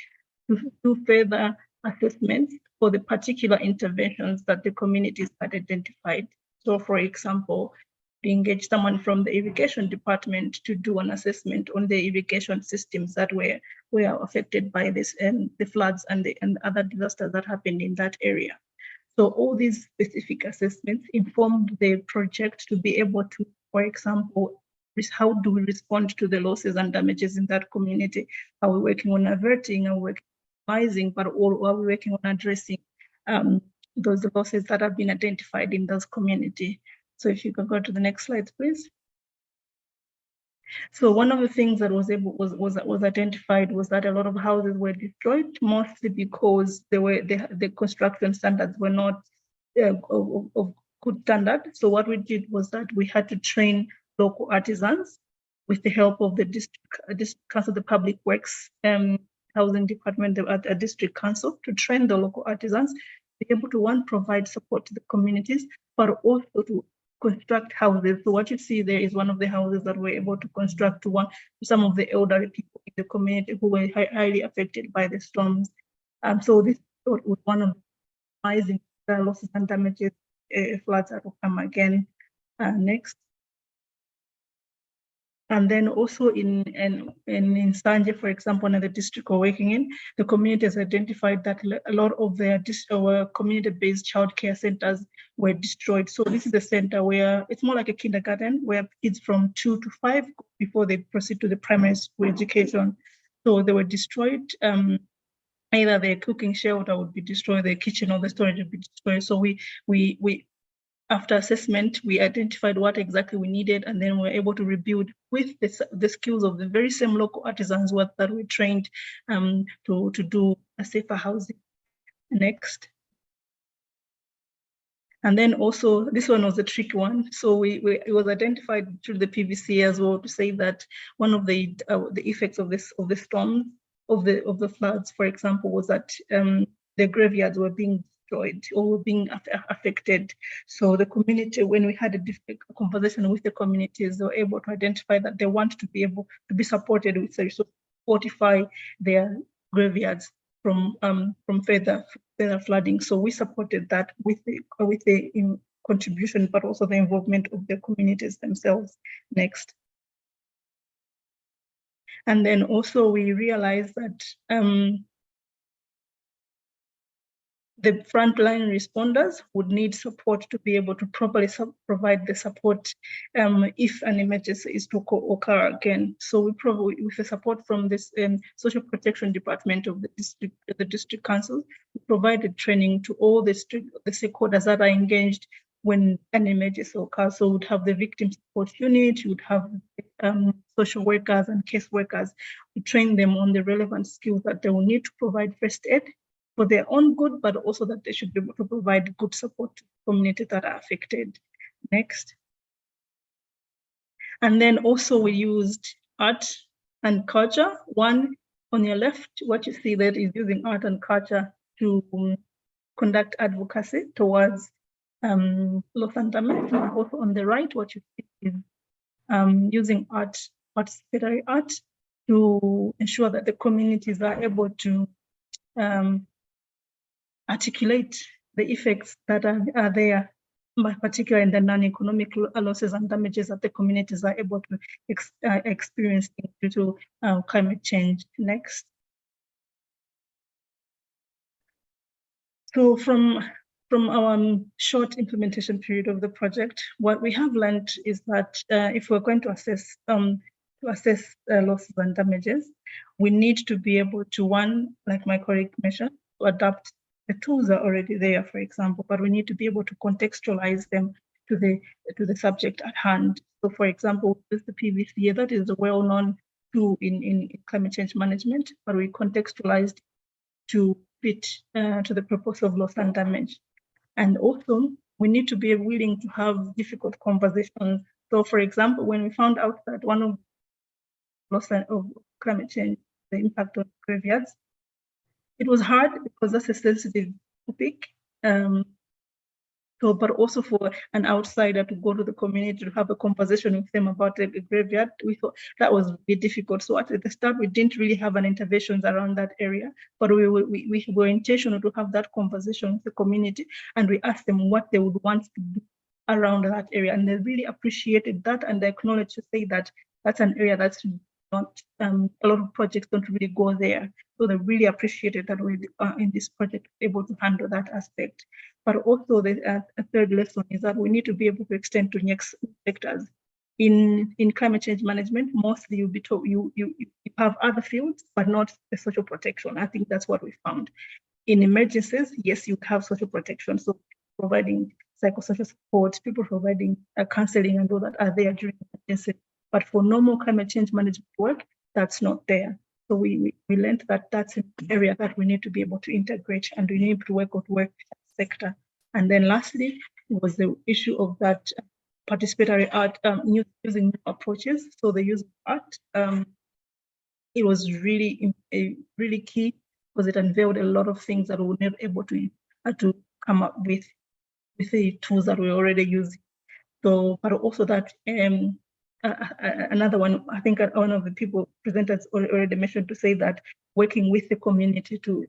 to do further assessments for the particular interventions that the communities had identified. So for example, we engaged someone from the irrigation department to do an assessment on the irrigation systems that were affected by this the floods and other disasters that happened in that area. So all these specific assessments informed the project to be able to, for example, how do we respond to the losses and damages in that community? Are we working on averting, are we working on minimizing, but are we working on addressing those losses that have been identified in those communities. So if you can go to the next slide, please. So one of the things that was identified was that a lot of houses were destroyed, mostly because the construction standards were not of good standard. So what we did was that we had to train local artisans with the help of the district council, the public works housing department at the district council, to train the local artisans, be able to, one, provide support to the communities, but also to construct houses. So what you see there is one of the houses that we're able to construct to some of the elderly people in the community who were highly affected by the storms. So this was one of the minimizing losses and damages if floods are to come again. Next. And then also in Nsanje, for example, in the district we're working in, the community has identified that a lot of their community-based childcare centers were destroyed. So this is a center where it's more like a kindergarten, where kids from 2 to 5 before they proceed to the primary school education. So they were destroyed. Either their cooking shelter would be destroyed, their kitchen or the storage would be destroyed. So we after assessment, we identified what exactly we needed, and then we were able to rebuild with the skills of the very same local artisans that we trained to do a safer housing. Next. And then also, this one was a tricky one. So it was identified through the PVC as well, to say that one of the effects of the storm, of the floods, for example, was that the graveyards were being destroyed or being affected. So the community, when we had a conversation with the communities, they were able to identify that they want to be able to be supported with service to fortify their graveyards from further flooding. So we supported that with the contribution, but also the involvement of the communities themselves. Next. And then also we realized that the frontline responders would need support to be able to properly provide the support if an emergency is to occur again. So we probably, with the support from this social protection department of the district council, we provided training to all the stakeholders that are engaged when an emergency occurs. So we'd have the victim support unit, you would have social workers and case workers. We train them on the relevant skills that they will need to provide first aid for their own good, but also that they should be able to provide good support to communities that are affected. Next. And then also we used art and culture. One, on your left, what you see there is using art and culture to conduct advocacy towards loss and damage. And also on the right, what you see is using participatory art to ensure that the communities are able to articulate the effects that are there, particularly in the non-economic losses and damages that the communities are able to experience due to climate change. Next. So from our short implementation period of the project, what we have learned is that if we're going to assess losses and damages, we need to be able to, one, like my colleague mentioned, to adapt. The tools are already there, for example, but we need to be able to contextualize them to the subject at hand. So, for example, with the PVC, that is a well-known tool in climate change management, but we contextualized to fit to the purpose of loss and damage. And also, we need to be willing to have difficult conversations. So, for example, when we found out that one of loss of climate change, the impact on graveyards, it was hard because that's a sensitive topic. But also for an outsider to go to the community to have a conversation with them about a graveyard, we thought that was really difficult. So at the start, we didn't really have an interventions around that area, but we were intentional to have that conversation with the community, and we asked them what they would want to do around that area, and they really appreciated that, and they acknowledged to say that that's an area that's not a lot of projects don't really go there. So they really appreciated that we in this project able to handle that aspect. But also a third lesson is that we need to be able to extend to next sectors. In climate change management, mostly you'll be told you have other fields, but not the social protection. I think that's what we found. in emergencies, yes, you have social protection. So providing psychosocial support, people providing counseling and all that are there during emergency. But for normal climate change management work, that's not there. So we learned that that's an area that we need to be able to integrate, and we need to work with work sector. And then lastly, was the issue of that participatory art using new approaches. So the use of art, it was really key, because it unveiled a lot of things that we were not able to come up with the tools that we already using. So, but also that another one, I think one of the people presenters already mentioned, to say that working with the community to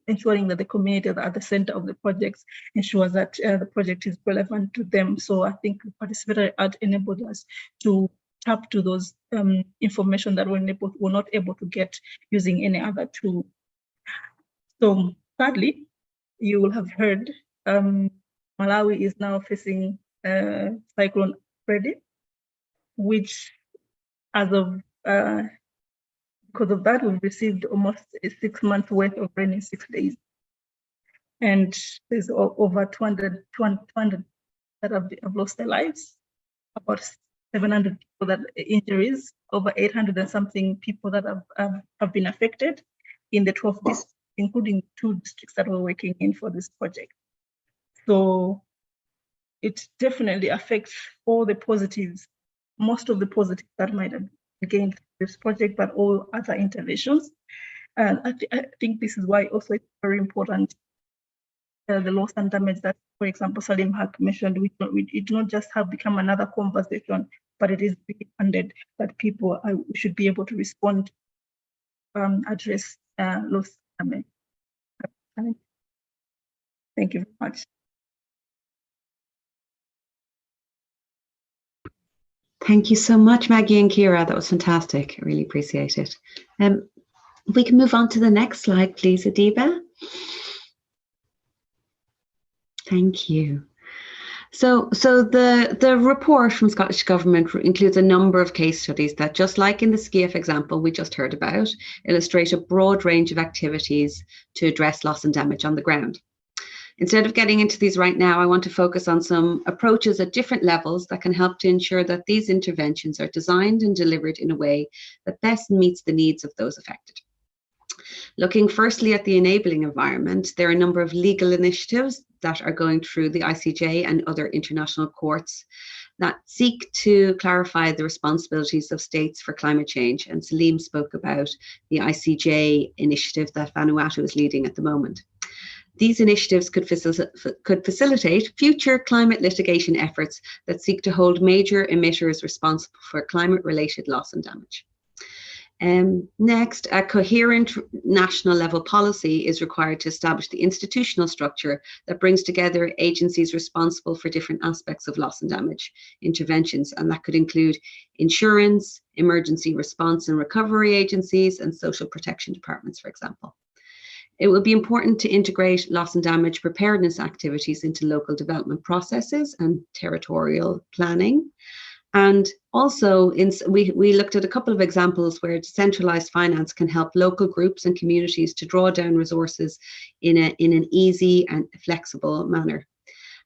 ensuring that the community is at the center of the projects ensures that the project is relevant to them. So I think participatory art enabled us to tap to those information that we're not able to get using any other tool. So thirdly, you will have heard Malawi is now facing Cyclone Freddy, which as of because of that, we've received almost 6 months worth of rain in 6 days. And there's over 200 that have lost their lives, about 700 people that injuries, over 800 and something people that have been affected in the 12 districts, including 2 districts that we're working in for this project. So it definitely affects all the positives, most of the positives that might have gained this project, but all other interventions. And I think this is why also it's very important, the loss and damage that, for example, Salim had mentioned, it not just have become another conversation, but it is really funded that people should be able to respond, address loss damage. Thank you very much. Thank you so much, Maggie and Kira. That was fantastic. I really appreciate it. If we can move on to the next slide, please, Adiba. Thank you. So the report from Scottish Government includes a number of case studies that, just like in the SCIF example we just heard about, illustrate a broad range of activities to address loss and damage on the ground. Instead of getting into these right now, I want to focus on some approaches at different levels that can help to ensure that these interventions are designed and delivered in a way that best meets the needs of those affected. Looking firstly at the enabling environment, there are a number of legal initiatives that are going through the ICJ and other international courts that seek to clarify the responsibilities of states for climate change. And Salim spoke about the ICJ initiative that Vanuatu is leading at the moment. These initiatives could facilitate future climate litigation efforts that seek to hold major emitters responsible for climate-related loss and damage. Next, a coherent national level policy is required to establish the institutional structure that brings together agencies responsible for different aspects of loss and damage interventions, and that could include insurance, emergency response and recovery agencies, and social protection departments, for example. It will be important to integrate loss and damage preparedness activities into local development processes and territorial planning. And also, we looked at a couple of examples where decentralized finance can help local groups and communities to draw down resources in an easy and flexible manner.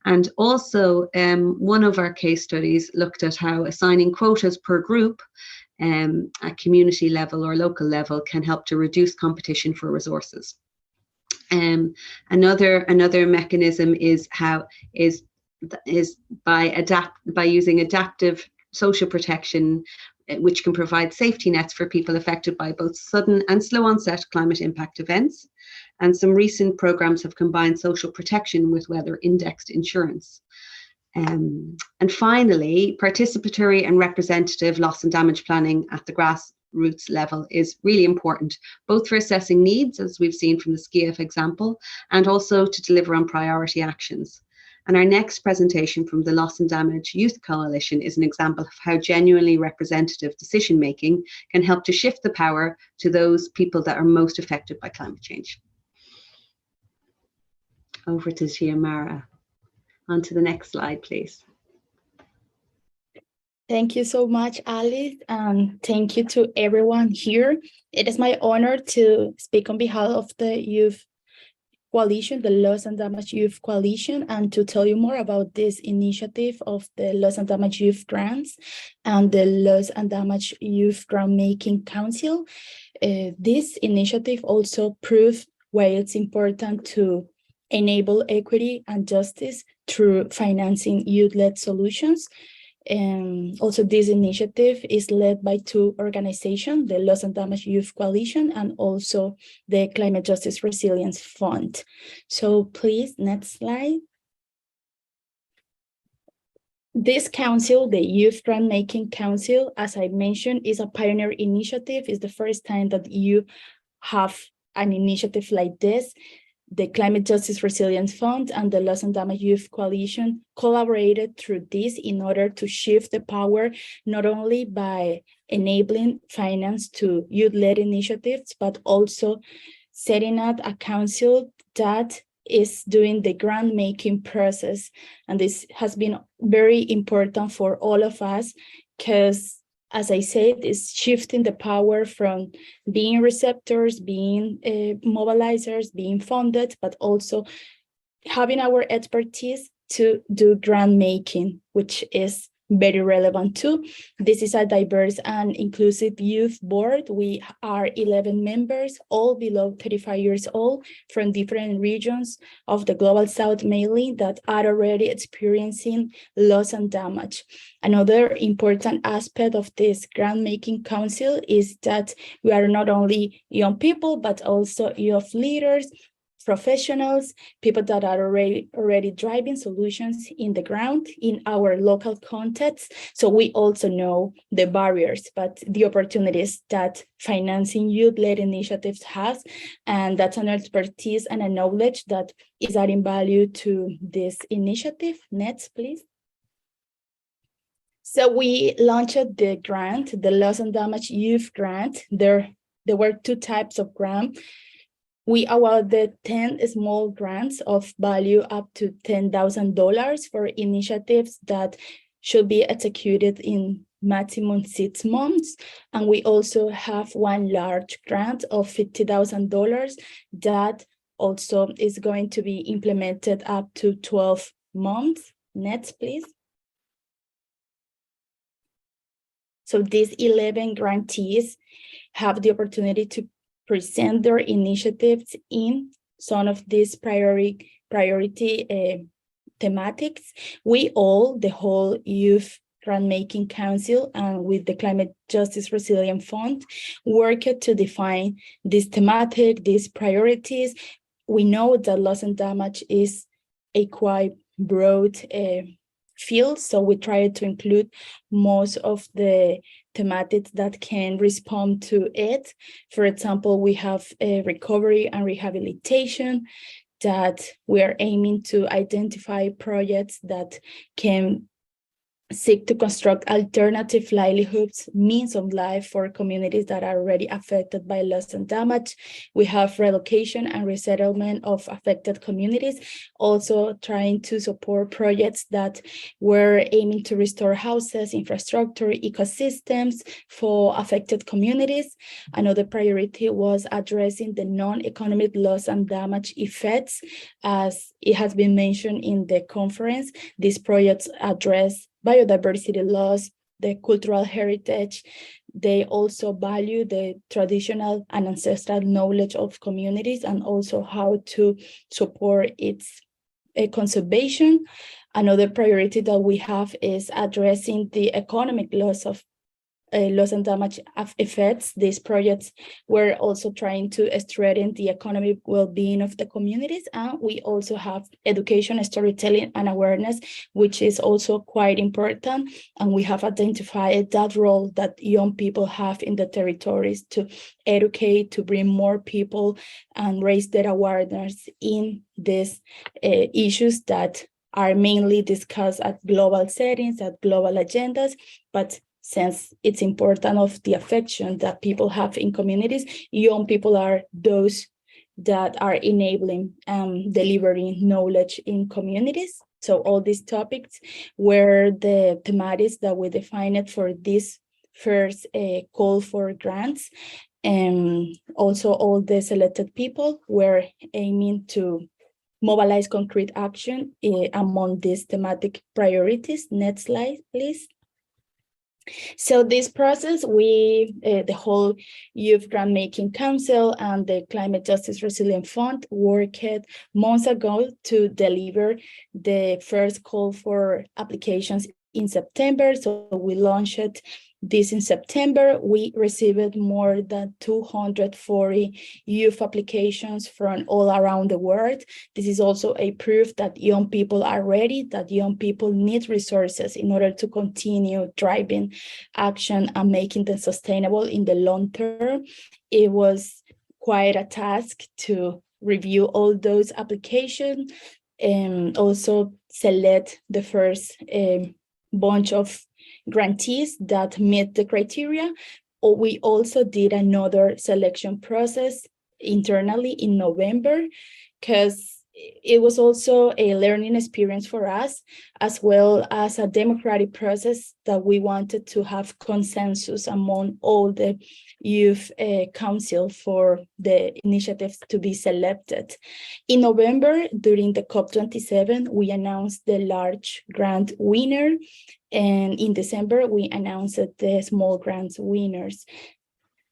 And also, one of our case studies looked at how assigning quotas per group at community level or local level can help to reduce competition for resources. Another mechanism is by using adaptive social protection, which can provide safety nets for people affected by both sudden and slow onset climate impact events. And some recent programs have combined social protection with weather indexed insurance. And finally, participatory and representative loss and damage planning at the grassroots level is really important, both for assessing needs, as we've seen from the SCIF example, and also to deliver on priority actions. And our next presentation from the Loss and Damage Youth Coalition is an example of how genuinely representative decision-making can help to shift the power to those people that are most affected by climate change. Over to Xiomara. On to the next slide, please. Thank you so much, Alice, and thank you to everyone here. It is my honor to speak on behalf of the Youth coalition, the Loss and Damage Youth Coalition, and to tell you more about this initiative of the Loss and Damage Youth Grants and the Loss and Damage Youth Grant Making Council. This initiative also proves why it's important to enable equity and justice through financing youth-led solutions. And also this initiative is led by two organizations, the Loss and Damage Youth Coalition and also the Climate Justice Resilience Fund. So please, next slide. This council, the Youth Grant Making Council, as I mentioned, is a pioneer initiative. It's the first time that you have an initiative like this. The Climate Justice Resilience Fund and the Loss and Damage Youth Coalition collaborated through this in order to shift the power, not only by enabling finance to youth-led initiatives, but also setting up a council that is doing the grant-making process. And this has been very important for all of us because, as I said, it's shifting the power from being receptors, being mobilizers, being funded, but also having our expertise to do grant making, which is very relevant too. This is a diverse and inclusive youth board. We are 11 members, all below 35 years old, from different regions of the Global South mainly, that are already experiencing loss and damage. Another important aspect of this grant-making council is that we are not only young people, but also youth leaders, professionals, people that are already driving solutions in the ground in our local context. So we also know the barriers, but the opportunities that financing youth-led initiatives has, and that's an expertise and a knowledge that is adding value to this initiative. Next, please. So we launched the grant, the Loss and Damage Youth Grant. There were two types of grant. We awarded 10 small grants of value up to $10,000 for initiatives that should be executed in maximum 6 months. And we also have one large grant of $50,000 that also is going to be implemented up to 12 months. Next, please. So these 11 grantees have the opportunity to present their initiatives in some of these priority thematics. We all, the whole Youth Grant-Making Council and with the Climate Justice Resilience Fund, worked to define this thematic, these priorities. We know that loss and damage is a quite broad field, so we try to include most of the thematics that can respond to it. For example, we have recovery and rehabilitation, that we are aiming to identify projects that can seek to construct alternative livelihoods, means of life for communities that are already affected by loss and damage. We have relocation and resettlement of affected communities, also trying to support projects that were aiming to restore houses, infrastructure, ecosystems for affected communities. Another priority was addressing the non-economic loss and damage effects. As it has been mentioned in the conference, these projects address biodiversity loss, the cultural heritage. They also value the traditional and ancestral knowledge of communities and also how to support its conservation. Another priority that we have is addressing the economic loss and damage effects. These projects were also trying to strengthen the economic well-being of the communities. And we also have education, storytelling, and awareness, which is also quite important. And we have identified that role that young people have in the territories to educate, to bring more people and raise their awareness in these issues that are mainly discussed at global settings, at global agendas, but since it's important of the affection that people have in communities, young people are those that are enabling delivering knowledge in communities. So all these topics were the thematics that we defined for this first call for grants. Also, all the selected people were aiming to mobilize concrete action among these thematic priorities. Next slide, please. So this process, the whole Youth Grant Making Council and the Climate Justice Resilient Fund worked months ago to deliver the first call for applications in September. So we launched this in September. We received more than 240 youth applications from all around the world. This is also a proof that young people are ready, that young people need resources in order to continue driving action and making them sustainable in the long term. It was quite a task to review all those applications and also select the first bunch of grantees that met the criteria. We also did another selection process internally in November, because it was also a learning experience for us, as well as a democratic process that we wanted to have consensus among all the youth council for the initiatives to be selected. In November, during the COP27, we announced the large grant winner, and in December, we announced the small grants winners.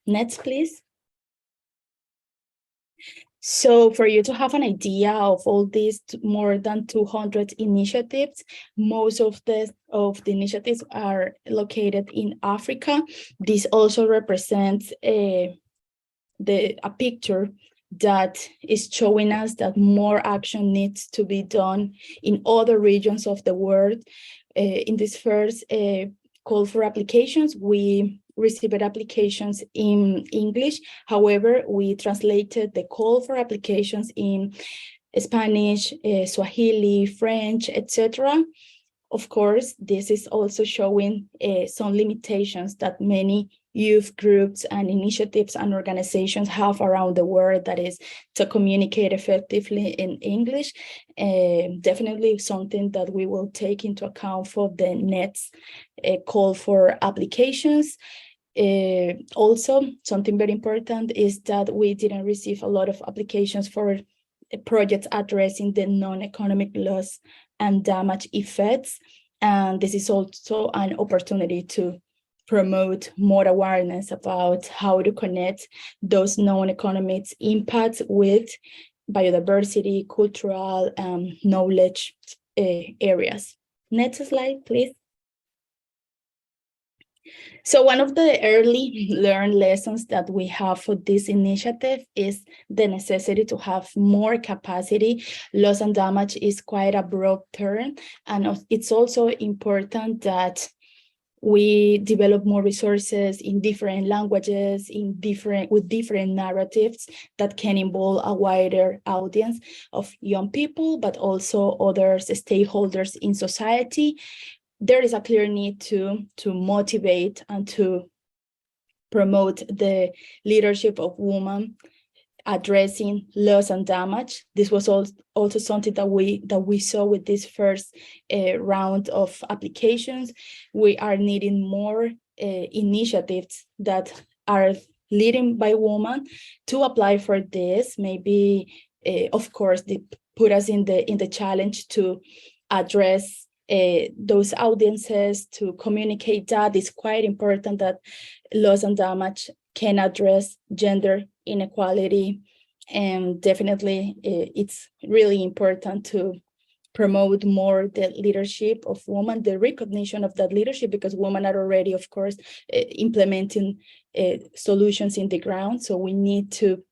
Next, please. So for you to have an idea of all these more than 200 initiatives, most of the initiatives are located in Africa. This also represents a picture that is showing us that more action needs to be done in other regions of the world. In this first call for applications, we received applications in English. However, we translated the call for applications in Spanish, Swahili, French, etc. Of course, this is also showing some limitations that many youth groups and initiatives and organizations have around the world, that is to communicate effectively in English. Definitely something that we will take into account for the next call for applications. Also, something very important is that we didn't receive a lot of applications for projects addressing the non-economic loss and damage effects. And this is also an opportunity to promote more awareness about how to connect those non-economic impacts with biodiversity, cultural, knowledge areas. Next slide, please. So one of the early learned lessons that we have for this initiative is the necessity to have more capacity. Loss and damage is quite a broad term, and it's also important that we develop more resources in different languages, with different narratives that can involve a wider audience of young people, but also other stakeholders in society. There is a clear need to motivate and to promote the leadership of women addressing loss and damage. This was also something that we saw with this first round of applications. We are needing more initiatives that are leading by women to apply for this. Maybe, of course, they put us in the challenge to address those audiences, to communicate that. It's quite important that loss and damage can address gender inequality, and definitely it's really important to promote more the leadership of women, the recognition of that leadership, because women are already, of course, implementing solutions in the ground. So we need to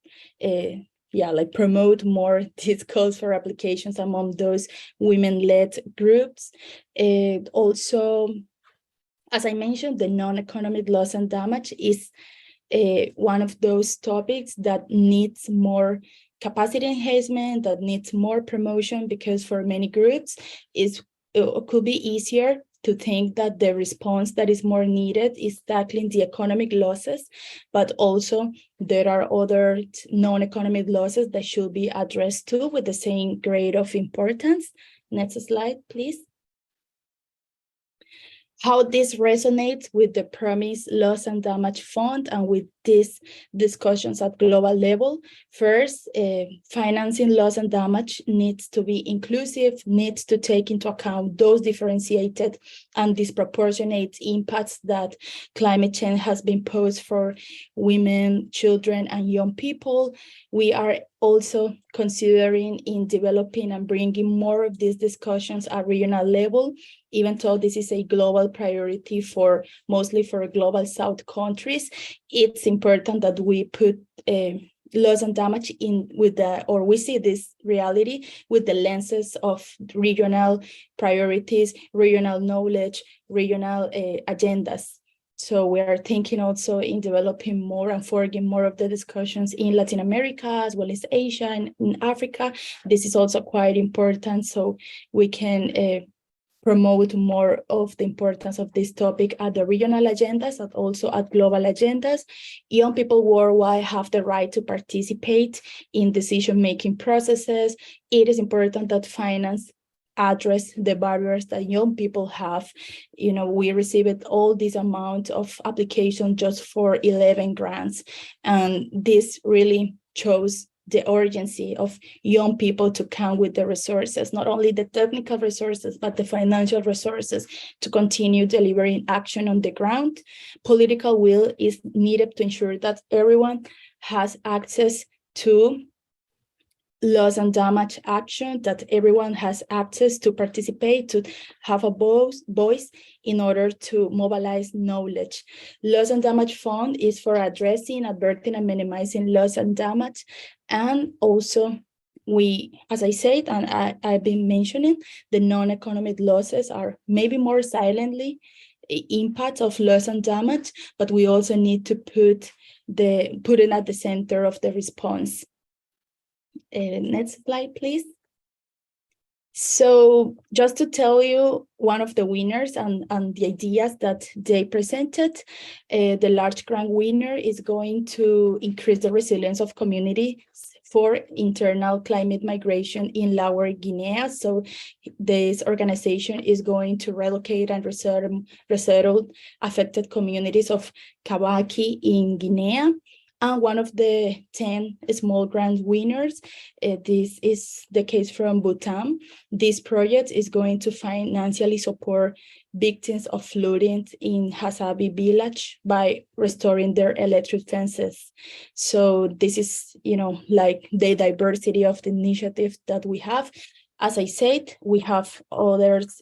promote more these calls for applications among those women-led groups. Also, as I mentioned, the non-economic loss and damage is one of those topics that needs more capacity enhancement, that needs more promotion, because for many groups it could be easier to think that the response that is more needed is tackling the economic losses, but also there are other non-economic losses that should be addressed too with the same grade of importance. Next slide, please. how this resonates with the Promise Loss and Damage Fund and with these discussions at global level. First, financing loss and damage needs to be inclusive, needs to take into account those differentiated and disproportionate impacts that climate change has been posed for women, children, and young people. We are also considering in developing and bringing more of these discussions at regional level, even though this is a global priority for mostly for global South countries. It's important that we put loss and damage in with the, or we see this reality with the lenses of regional priorities, regional knowledge, regional agendas. So we are thinking also in developing more and forging more of the discussions in Latin America, as well as Asia and in Africa. This is also quite important, so we can promote more of the importance of this topic at the regional agendas and also at global agendas. Young people worldwide have the right to participate in decision-making processes. It is important that finance address the barriers that young people have. You know, we received all this amount of applications just for 11 grants, and this really shows the urgency of young people to come with the resources, not only the technical resources, but the financial resources to continue delivering action on the ground. Political will is needed to ensure that everyone has access to loss and damage action, that everyone has access to participate, to have a voice in order to mobilize knowledge. Loss and Damage Fund is for addressing, averting, and minimizing loss and damage. And also we, as I said, and I've been mentioning, the non-economic losses are maybe more silently impact of loss and damage, but we also need to put it at the center of the response. Next slide, please. So just to tell you one of the winners and the ideas that they presented, the large grant winner is going to increase the resilience of communities for internal climate migration in Lower Guinea. So this organization is going to relocate and resettle affected communities of Kabaki in Guinea. And one of the 10 small grant winners, this is the case from Bhutan. This project is going to financially support victims of flooding in Hasabi village by restoring their electric fences. So this is, you know, like the diversity of the initiative that we have. As I said, we have others,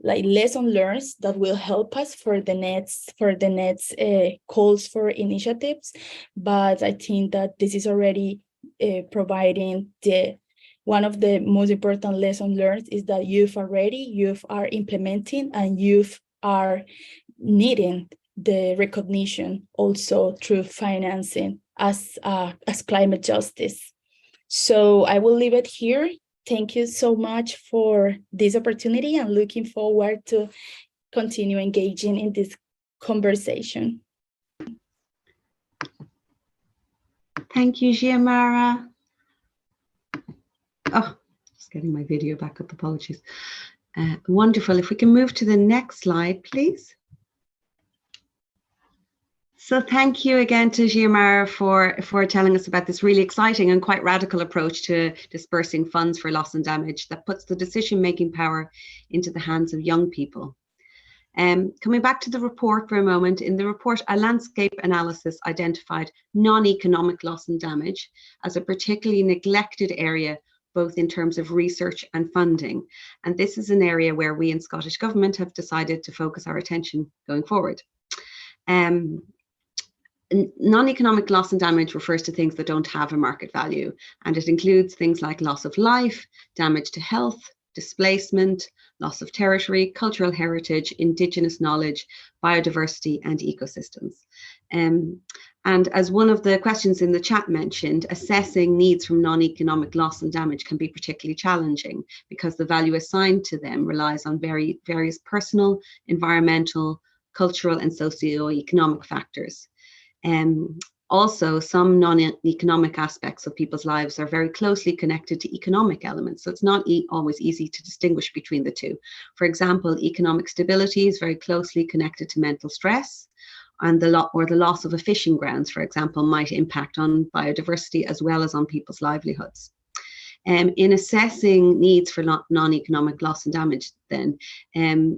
like lesson learned that will help us for the next calls for initiatives. But I think that this is already providing one of the most important lessons learned is that youth are ready, youth are implementing, and youth are needing the recognition also through financing as climate justice. So I will leave it here. Thank you so much for this opportunity and looking forward to continue engaging in this conversation. Thank you, Xiomara. Oh, just getting my video back up, apologies. Wonderful. If we can move to the next slide, please. So thank you again to Xiomara for telling us about this really exciting and quite radical approach to dispersing funds for loss and damage that puts the decision-making power into the hands of young people. Coming back to the report for a moment, in the report, a landscape analysis identified non-economic loss and damage as a particularly neglected area, both in terms of research and funding. And this is an area where we in Scottish Government have decided to focus our attention going forward. Non-economic loss and damage refers to things that don't have a market value, and it includes things like loss of life, damage to health, displacement, loss of territory, cultural heritage, indigenous knowledge, biodiversity, and ecosystems. And as one of the questions in the chat mentioned, assessing needs from non-economic loss and damage can be particularly challenging because the value assigned to them relies on various personal, environmental, cultural, and socio-economic factors. Also, some non-economic aspects of people's lives are very closely connected to economic elements, so it's not always easy to distinguish between the two. For example, economic stability is very closely connected to mental stress, and the loss of a fishing grounds, for example, might impact on biodiversity as well as on people's livelihoods. In assessing needs for non-economic loss and damage, then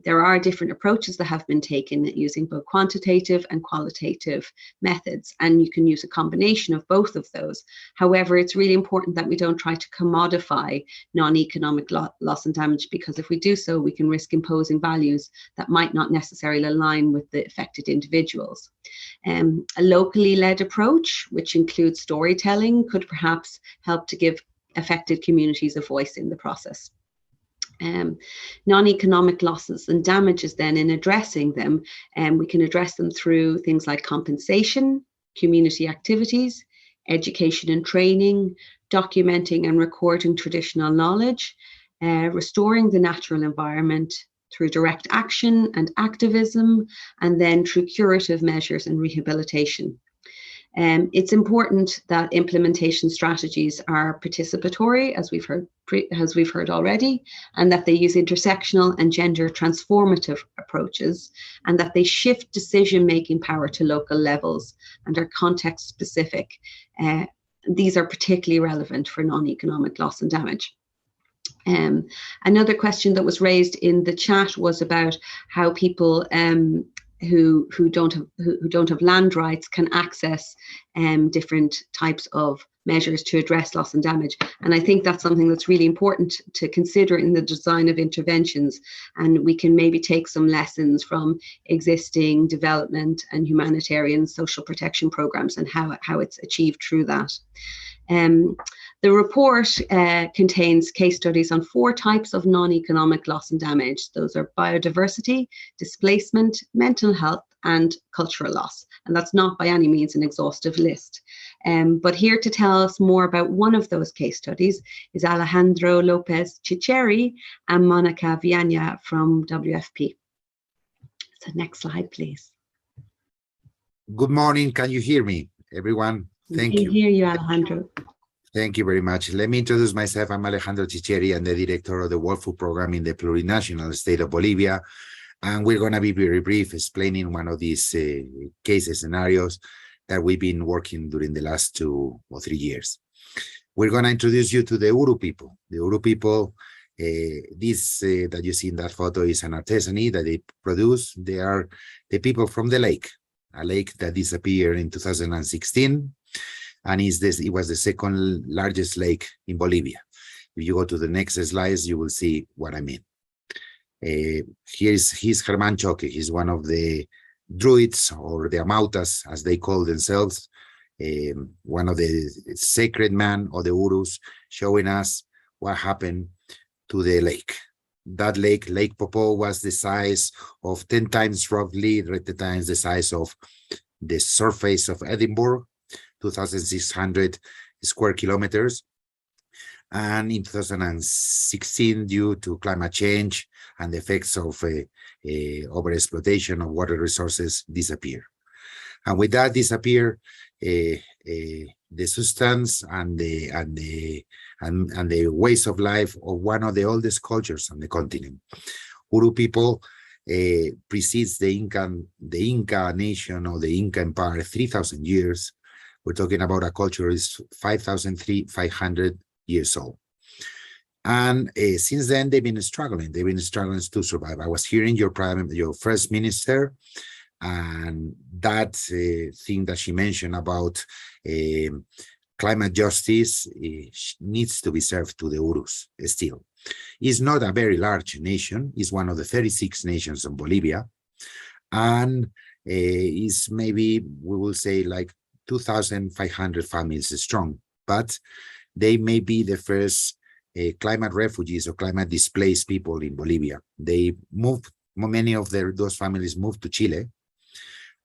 there are different approaches that have been taken using both quantitative and qualitative methods, and you can use a combination of both of those. However, it's really important that we don't try to commodify non-economic loss and damage, because if we do so, we can risk imposing values that might not necessarily align with the affected individuals. A locally led approach, which includes storytelling, could perhaps help to give affected communities a voice in the process. Non-economic losses and damages, then, in addressing them, we can address them through things like compensation, community activities, education and training, documenting and recording traditional knowledge, restoring the natural environment through direct action and activism, and then through curative measures and rehabilitation. It's important that implementation strategies are participatory, as we've heard already, and that they use intersectional and gender transformative approaches, and that they shift decision-making power to local levels and are context-specific. These are particularly relevant for non-economic loss and damage. Another question that was raised in the chat was about how people who don't have land rights can access different types of measures to address loss and damage. And I think that's something that's really important to consider in the design of interventions. And we can maybe take some lessons from existing development and humanitarian social protection programs and how it's achieved through that. The report contains case studies on 4 types of non-economic loss and damage. Those are biodiversity, displacement, mental health, and cultural loss. And that's not by any means an exhaustive list. But here to tell us more about one of those case studies is Alejandro Lopez Chicheri and Monica Viana from WFP. So next slide, please. Good morning. Can you hear me, everyone? Thank you. We can hear you, Alejandro. Thank you very much. Let me introduce myself. I'm Alejandro Chicheri. I'm the director of the World Food Program in the plurinational state of Bolivia. And we're going to be very brief explaining one of these case scenarios that we've been working during the last 2 or 3 years. We're going to introduce you to the Uru people. The Uru people, this that you see in that photo is an artesany that they produce. They are the people from the lake, a lake that disappeared in 2016. And it was the second largest lake in Bolivia. If you go to the next slides, you will see what I mean. He's Germán Choque. He's one of the druids, or the Amautas, as they call themselves, one of the sacred men of the Urus, showing us what happened to the lake. That lake, Lake Popo, was the size of 10 times, roughly 10 times the size of the surface of Edinburgh, 2,600 square kilometers. And in 2016, due to climate change and the effects of overexploitation of water resources, disappear. And with that disappear, the substance and the ways of life of one of the oldest cultures on the continent. Uru people precedes the Inca nation or the Inca Empire 3,000 years. We're talking about a culture is 500 years old. And since then, they've been struggling. They've been struggling to survive. I was hearing your first minister, and that thing that she mentioned about climate justice needs to be served to the Urus still. It's not a very large nation. It's one of the 36 nations in Bolivia. And is maybe, we will say, like 2,500 families strong, but they may be the first climate refugees or climate displaced people in Bolivia. They moved, many of those families moved to Chile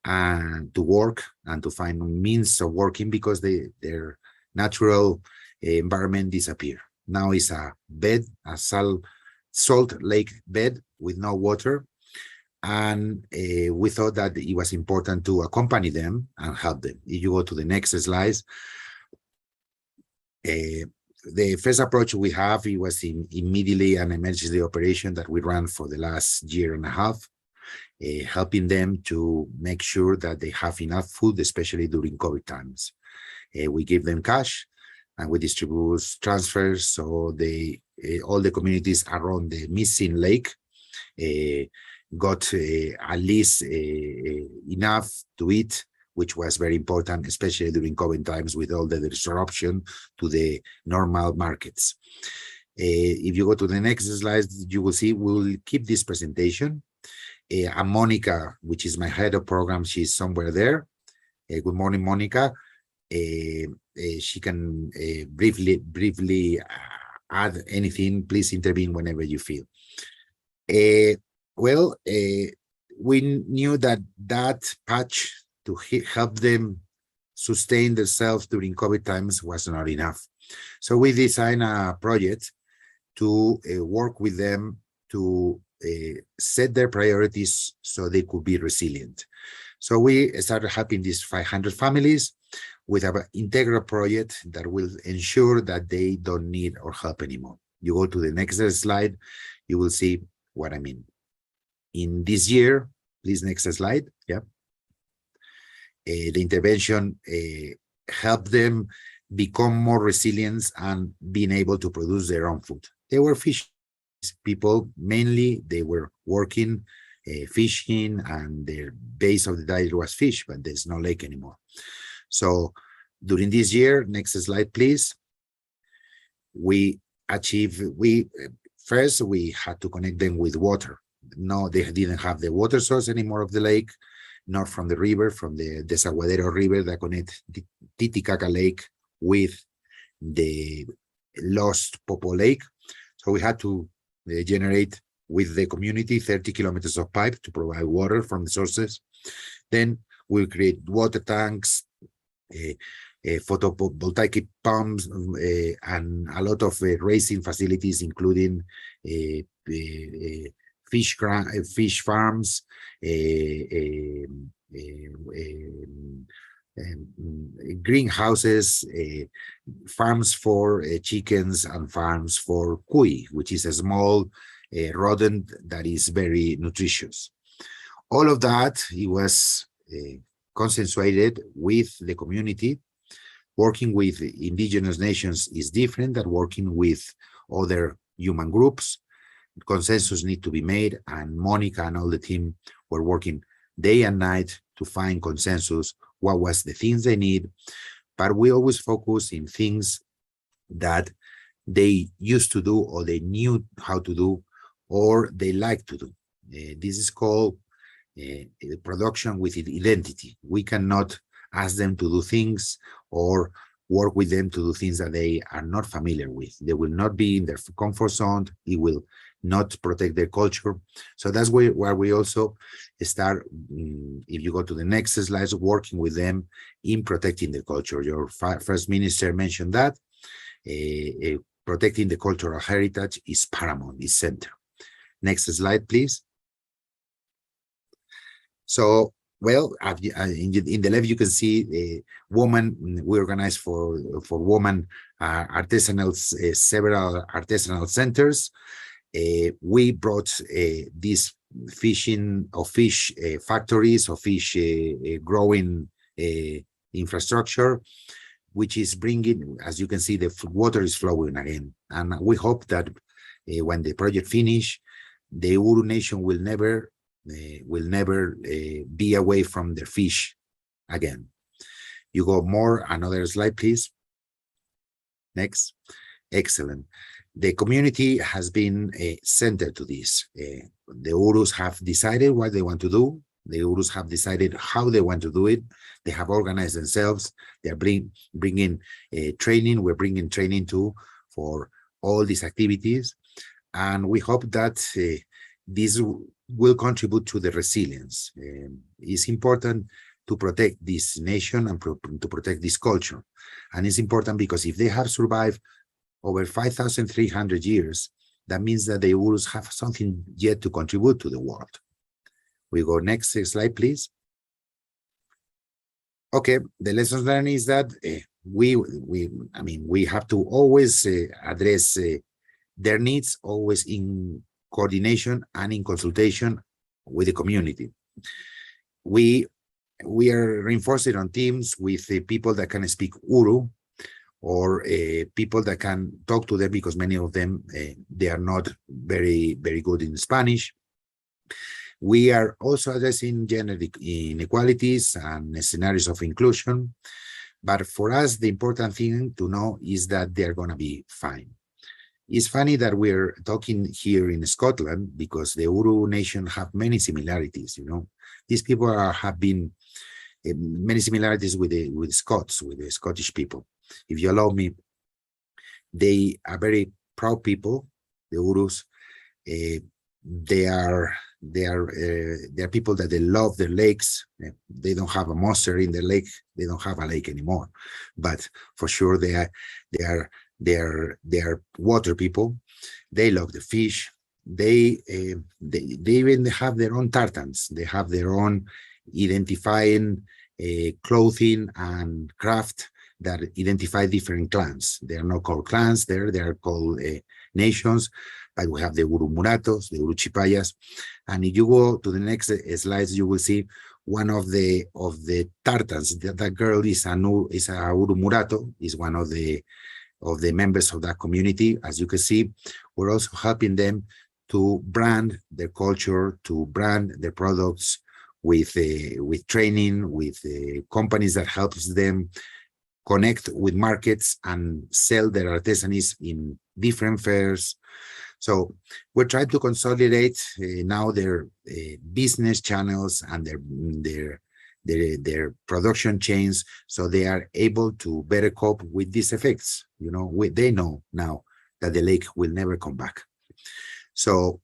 and to work and to find means of working because their natural environment disappeared. Now it's a bed, a salt lake bed with no water. And we thought that it was important to accompany them and help them. If you go to the next slide, the first approach we have, it was immediately an emergency operation that we ran for the last year and a half, helping them to make sure that they have enough food, especially during COVID times. We give them cash and we distribute transfers, so all the communities around the missing lake got at least enough to eat, which was very important, especially during COVID times with all the disruption to the normal markets. If you go to the next slide, you will see we'll keep this presentation. And Monica, which is my head of program, she's somewhere there. Good morning, Monica. She can briefly add anything. Please intervene whenever you feel. We knew that patch to help them sustain themselves during COVID times was not enough. So we designed a project to work with them to set their priorities so they could be resilient. So we started helping these 500 families with an integral project that will ensure that they don't need our help anymore. You go to the next slide, you will see what I mean. In this year, please, next slide. Yeah. The intervention helped them become more resilient and being able to produce their own food. They were fish people, mainly they were working, fishing, and their base of the diet was fish, but there's no lake anymore. So during this year, next slide, please, first we had to connect them with water. No, they didn't have the water source anymore of the lake, not from the river, from the Desaguadero River that connects Titicaca Lake with the lost Popo Lake. So we had to generate with the community 30 kilometers of pipe to provide water from the sources. Then we create water tanks, photovoltaic pumps, and a lot of raising facilities, including fish farms, greenhouses, farms for chickens, and farms for cuy, which is a small rodent that is very nutritious. All of that, it was consensuated with the community. Working with indigenous nations is different than working with other human groups. Consensus need to be made, and Monica and all the team were working day and night to find consensus, what was the things they need. But we always focus in things that they used to do, or they knew how to do, or they like to do. This is called production with identity. We cannot ask them to do things or work with them to do things that they are not familiar with. They will not be in their comfort zone. It will not protect their culture. So that's where we also start, if you go to the next slide, working with them in protecting the culture. Your first minister mentioned that. Protecting the cultural heritage is paramount, is center. Next slide, please. So, well, in the left, you can see women. We organized for women several artisanal centers. We brought these fish factories or fish growing infrastructure, which is bringing, as you can see, the water is flowing again. And we hope that when the project finish, the Uru Nation will never be away from their fish again. You go more, another slide, please. Next. Excellent. The community has been centered to this. The Urus have decided what they want to do. The Urus have decided how they want to do it. They have organized themselves. They are bringing training. We're bringing training too for all these activities. And we hope that this will contribute to the resilience. It's important to protect this nation and to protect this culture. And it's important because if they have survived over 5,300 years, that means that the Urus have something yet to contribute to the world. We go next slide, please. Okay, the lessons learned is that we have to always address their needs, always in coordination and in consultation with the community. We are reinforcing on teams with people that can speak Uru, or people that can talk to them, because many of them, they are not very good in Spanish. We are also addressing gender inequalities and scenarios of inclusion. But for us, the important thing to know is that they're going to be fine. It's funny that we're talking here in Scotland, because the Uru nation have many similarities. These people have been many similarities with Scots, with the Scottish people. If you allow me, they are very proud people, the Urus. They are people that they love their lakes. They don't have a monster in their lake. They don't have a lake anymore, but for sure they are water people. They love the fish. They even have their own tartans. They have their own identifying clothing and craft that identify different clans. They are not called clans there, they are called nations, but we have the Uru Muratos, the Uru Chipayas. And if you go to the next slides, you will see one of the tartans. That girl is a Uru Murato, is one of the members of that community. As you can see, we're also helping them to brand their culture, to brand their products with training, with companies that helps them connect with markets and sell their artisanies in different fairs. So we're trying to consolidate now their business channels and their production chains, so they are able to better cope with these effects. They know now that the lake will never come back. So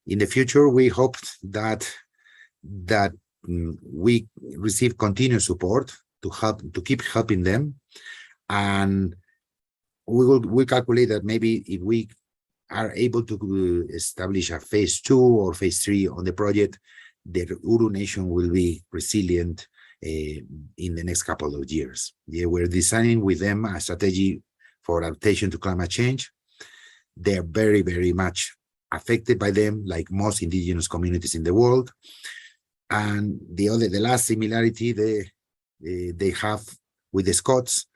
in the future, we hope that we receive continuous support to keep helping them, and we calculate that maybe if we are able to establish a phase 2 or phase 3 on the project, the Uru nation will be resilient in the next couple of years. We're designing with them a strategy for adaptation to climate change. They're very, very much affected by them, like most indigenous communities in the world. And the last similarity they have with the Scots,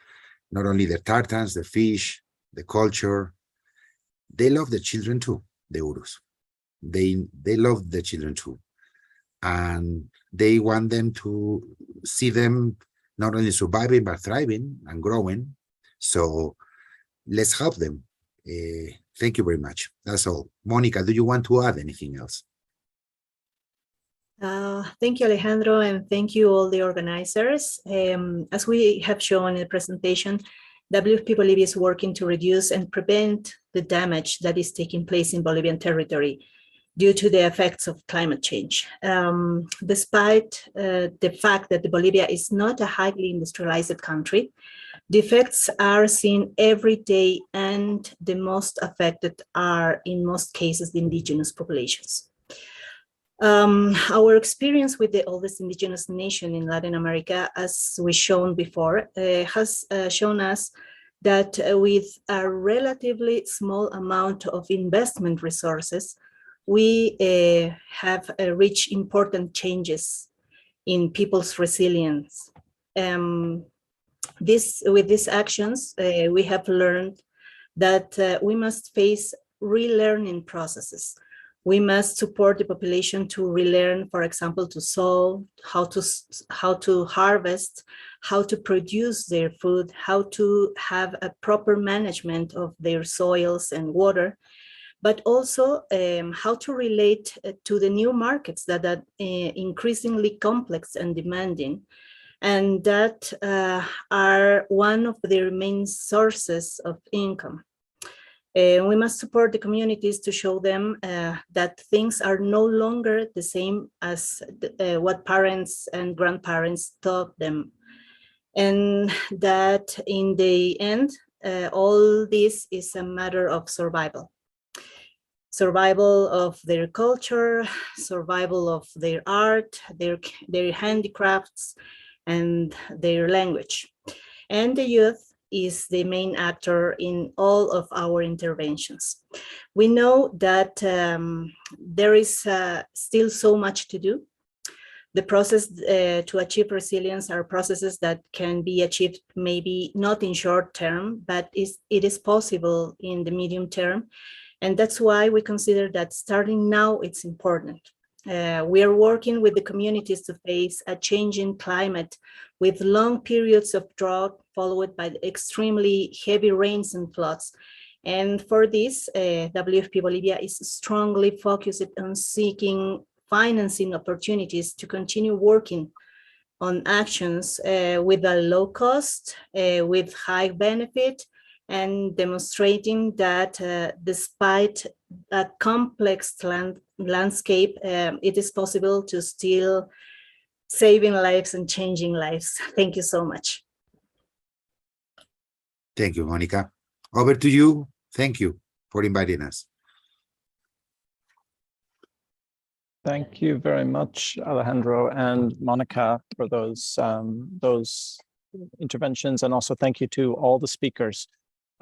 not only the tartans, the fish, the culture, they love the children too, the Urus. They love the children too. And they want them to see them not only surviving, but thriving and growing. So let's help them. Thank you very much. That's all. Monica, do you want to add anything else? Thank you, Alejandro, and thank you all the organizers. As we have shown in the presentation, WFP Bolivia is working to reduce and prevent the damage that is taking place in Bolivian territory due to the effects of climate change. Despite the fact that Bolivia is not a highly industrialized country, the effects are seen every day, and the most affected are, in most cases, the indigenous populations. Our experience with the oldest indigenous nation in Latin America, as we shown before, has shown us that with a relatively small amount of investment resources, we have reached important changes in people's resilience. With these actions, we have learned that we must face relearning processes. We must support the population to relearn, for example, to sow, how to harvest, how to produce their food, how to have a proper management of their soils and water, but also how to relate to the new markets that are increasingly complex and demanding, and that are one of their main sources of income. We must support the communities to show them that things are no longer the same as what parents and grandparents taught them, and that in the end, all this is a matter of survival. survival of their culture, survival of their art, their handicrafts, and their language. And the youth is the main actor in all of our interventions. We know that there is still so much to do. The process to achieve resilience are processes that can be achieved maybe not in short term, but it is possible in the medium term. And that's why we consider that starting now, it's important. We are working with the communities to face a changing climate with long periods of drought followed by extremely heavy rains and floods. And for this, WFP Bolivia is strongly focused on seeking financing opportunities to continue working on actions with a low cost, with high benefit, and demonstrating that despite a complex landscape, it is possible to still saving lives and changing lives. Thank you so much. Thank you, Monica. Over to you. Thank you for inviting us. Thank you very much, Alejandro and Monica, for those interventions, and also thank you to all the speakers.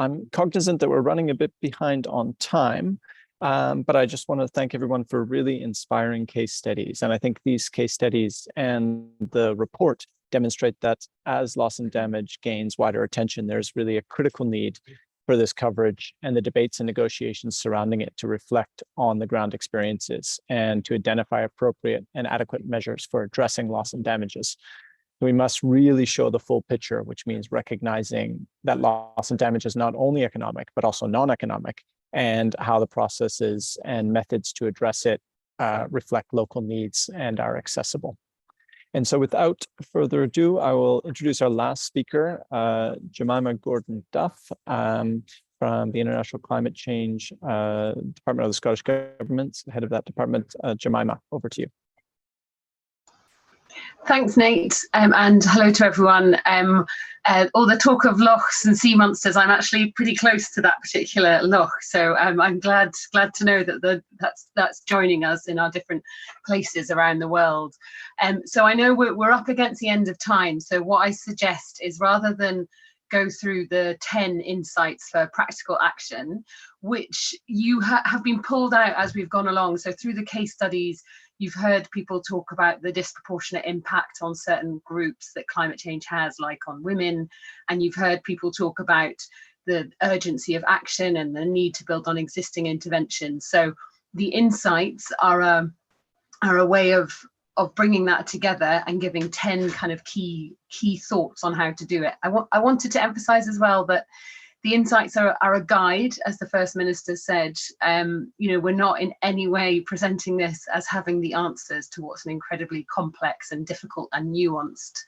I'm cognizant that we're running a bit behind on time, but I just want to thank everyone for really inspiring case studies. And I think these case studies and the report demonstrate that as loss and damage gains wider attention, there's really a critical need for this coverage and the debates and negotiations surrounding it to reflect on the ground experiences and to identify appropriate and adequate measures for addressing loss and damages. We must really show the full picture, which means recognizing that loss and damage is not only economic, but also non-economic, and how the processes and methods to address it reflect local needs and are accessible. And so without further ado, I will introduce our last speaker, Jemima Gordon-Duff from the International Climate Change Department of the Scottish Government, head of that department. Jemima, over to you. Thanks, Nate, and hello to everyone. All the talk of lochs and sea monsters, I'm actually pretty close to that particular loch, so I'm glad to know that that's joining us in our different places around the world. So I know we're up against the end of time, so what I suggest is, rather than go through the 10 insights for practical action, which you have been pulled out as we've gone along. So through the case studies, you've heard people talk about the disproportionate impact on certain groups that climate change has, like on women, and you've heard people talk about the urgency of action and the need to build on existing interventions. So the insights are a way of bringing that together and giving 10 kind of key thoughts on how to do it. I wanted to emphasize as well that the insights are a guide, as the First Minister said. We're not in any way presenting this as having the answers to what's an incredibly complex and difficult and nuanced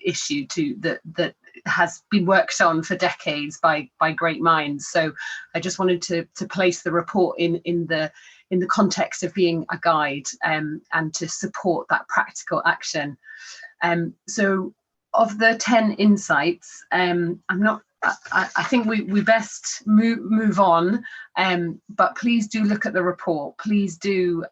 issue that has been worked on for decades by great minds. So I just wanted to place the report in the context of being a guide and to support that practical action. So of the 10 insights, I think we best move on, but please do look at the report. Please do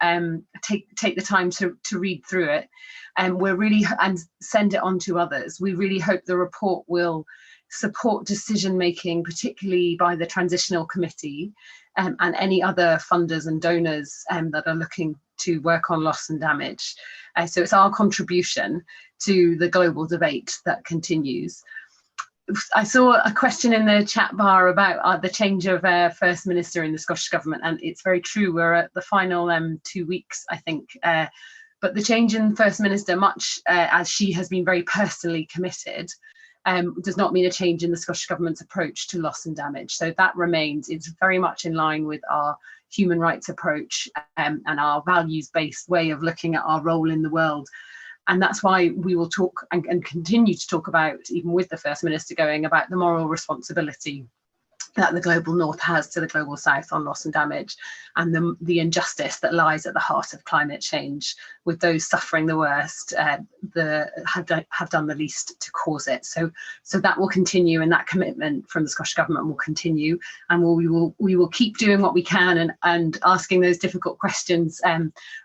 take the time to read through it, and send it on to others. We really hope the report will support decision making, particularly by the Transitional Committee and any other funders and donors that are looking to work on loss and damage. So it's our contribution to the global debate that continues. I saw a question in the chat bar about the change of First Minister in the Scottish Government, and it's very true. We're at the final 2 weeks, I think. But the change in First Minister, much as she has been very personally committed, does not mean a change in the Scottish Government's approach to loss and damage. So that remains. It's very much in line with our human rights approach and our values-based way of looking at our role in the world. And that's why we will talk and continue to talk about, even with the First Minister going, about the moral responsibility that the global north has to the global south on loss and damage, and the injustice that lies at the heart of climate change, with those suffering the worst have done the least to cause it. So that will continue, and that commitment from the Scottish Government will continue, and we will keep doing what we can and asking those difficult questions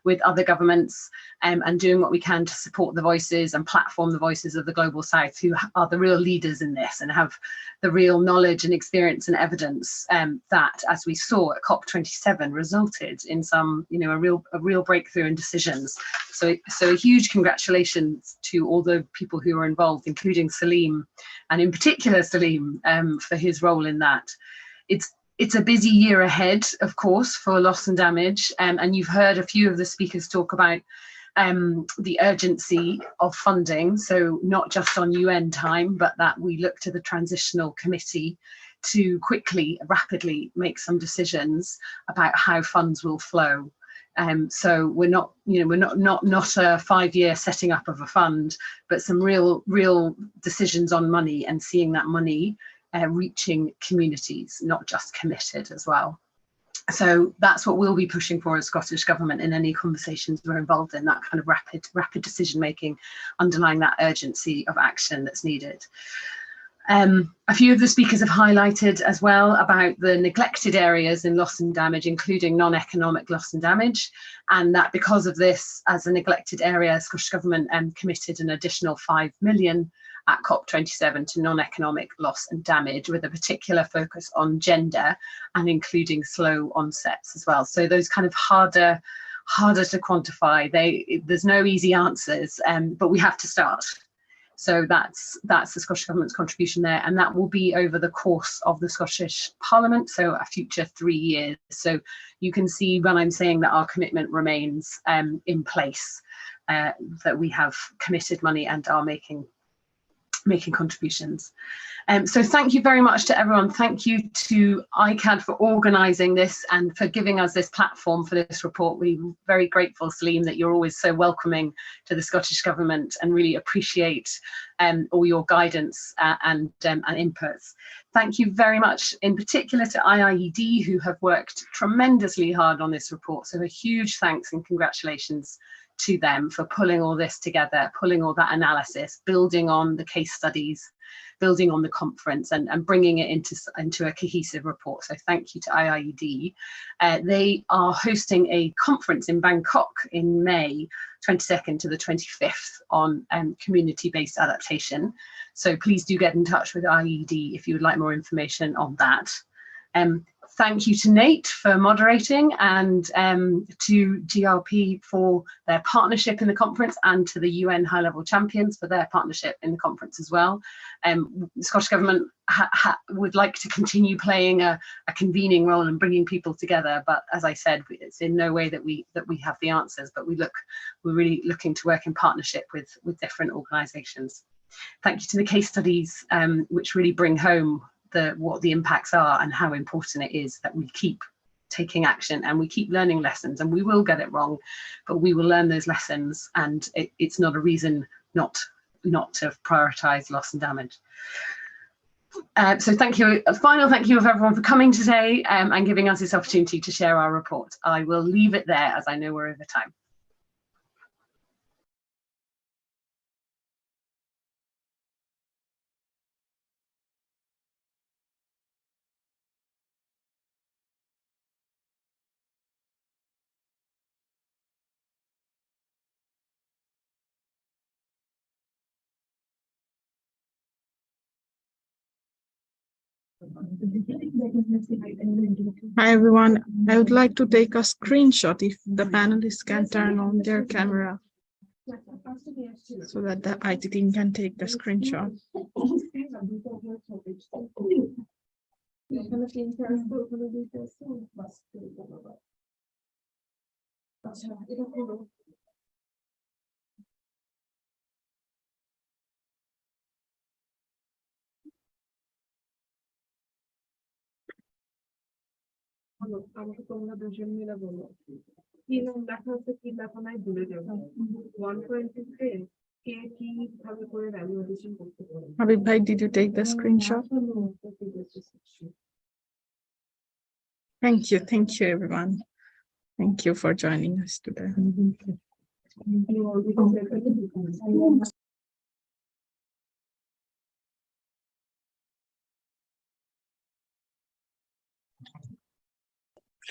with other governments, and doing what we can to support the voices and platform the voices of the global south, who are the real leaders in this and have the real knowledge and experience and evidence that, as we saw at COP27, resulted in some, a real breakthrough in decisions. So a huge congratulations to all the people who are involved, including Salim, and in particular Salim, for his role in that. It's a busy year ahead, of course, for loss and damage, and you've heard a few of the speakers talk about the urgency of funding, so not just on UN time, but that we look to the transitional committee to quickly, rapidly make some decisions about how funds will flow. So we're not a 5-year setting up of a fund, but some real decisions on money, and seeing that money reaching communities, not just committed as well. So that's what we'll be pushing for as Scottish Government in any conversations we're involved in, that kind of rapid decision making, underlying that urgency of action that's needed. A few of the speakers have highlighted as well about the neglected areas in loss and damage, including non-economic loss and damage, and that because of this, as a neglected area, Scottish Government committed an additional 5 million at COP27 to non-economic loss and damage, with a particular focus on gender and including slow onsets as well. So those kind of harder to quantify. There's no easy answers, but we have to start. So that's the Scottish Government's contribution there, and that will be over the course of the Scottish Parliament, so a future 3 years. So you can see when I'm saying that our commitment remains in place, that we have committed money and are making contributions. So thank you very much to everyone. Thank you to ICAD for organising this and for giving us this platform for this report. We're very grateful, Salim, that you're always so welcoming to the Scottish Government, and really appreciate all your guidance and inputs. Thank you very much in particular to IIED, who have worked tremendously hard on this report. So a huge thanks and congratulations to them for pulling all this together, pulling all that analysis, building on the case studies, building on the conference, and bringing it into a cohesive report. So thank you to IIED. They are hosting a conference in Bangkok in May 22nd to the 25th on community-based adaptation. So please do get in touch with IIED if you would like more information on that. Thank you to Nate for moderating, and to GRP for their partnership in the conference, and to the UN High-Level Champions for their partnership in the conference as well. The Scottish Government would like to continue playing a convening role and bringing people together, but as I said, it's in no way that we have the answers, but we're really looking to work in partnership with different organisations. Thank you to the case studies, which really bring home what the impacts are and how important it is that we keep taking action and we keep learning lessons, and we will get it wrong, but we will learn those lessons, and it's not a reason not to prioritise loss and damage. So thank you, a final thank you of everyone for coming today and giving us this opportunity to share our report. I will leave it there, as I know we're over time. Hi everyone, I would like to take a screenshot if the panelists can turn on their camera so that the IT team can take the screenshot. আমাকে তোমরা দুজন মিলে বলো কি নাম লেখা আছে, কি লেখা নাই ভুলে যাবো। 120 তে কে কি ভাবে করে ভ্যালু এডিশন করতে পারে। Habib bhai, did you take the screenshot? Thank you everyone. Thank you for joining us today.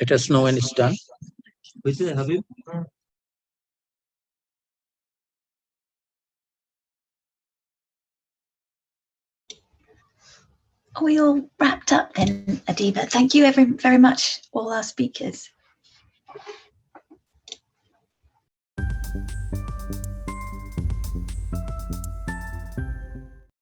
Let us know when it's done. Is it, Habib? Are we all wrapped up then, Adiba? Thank you very much, all our speakers.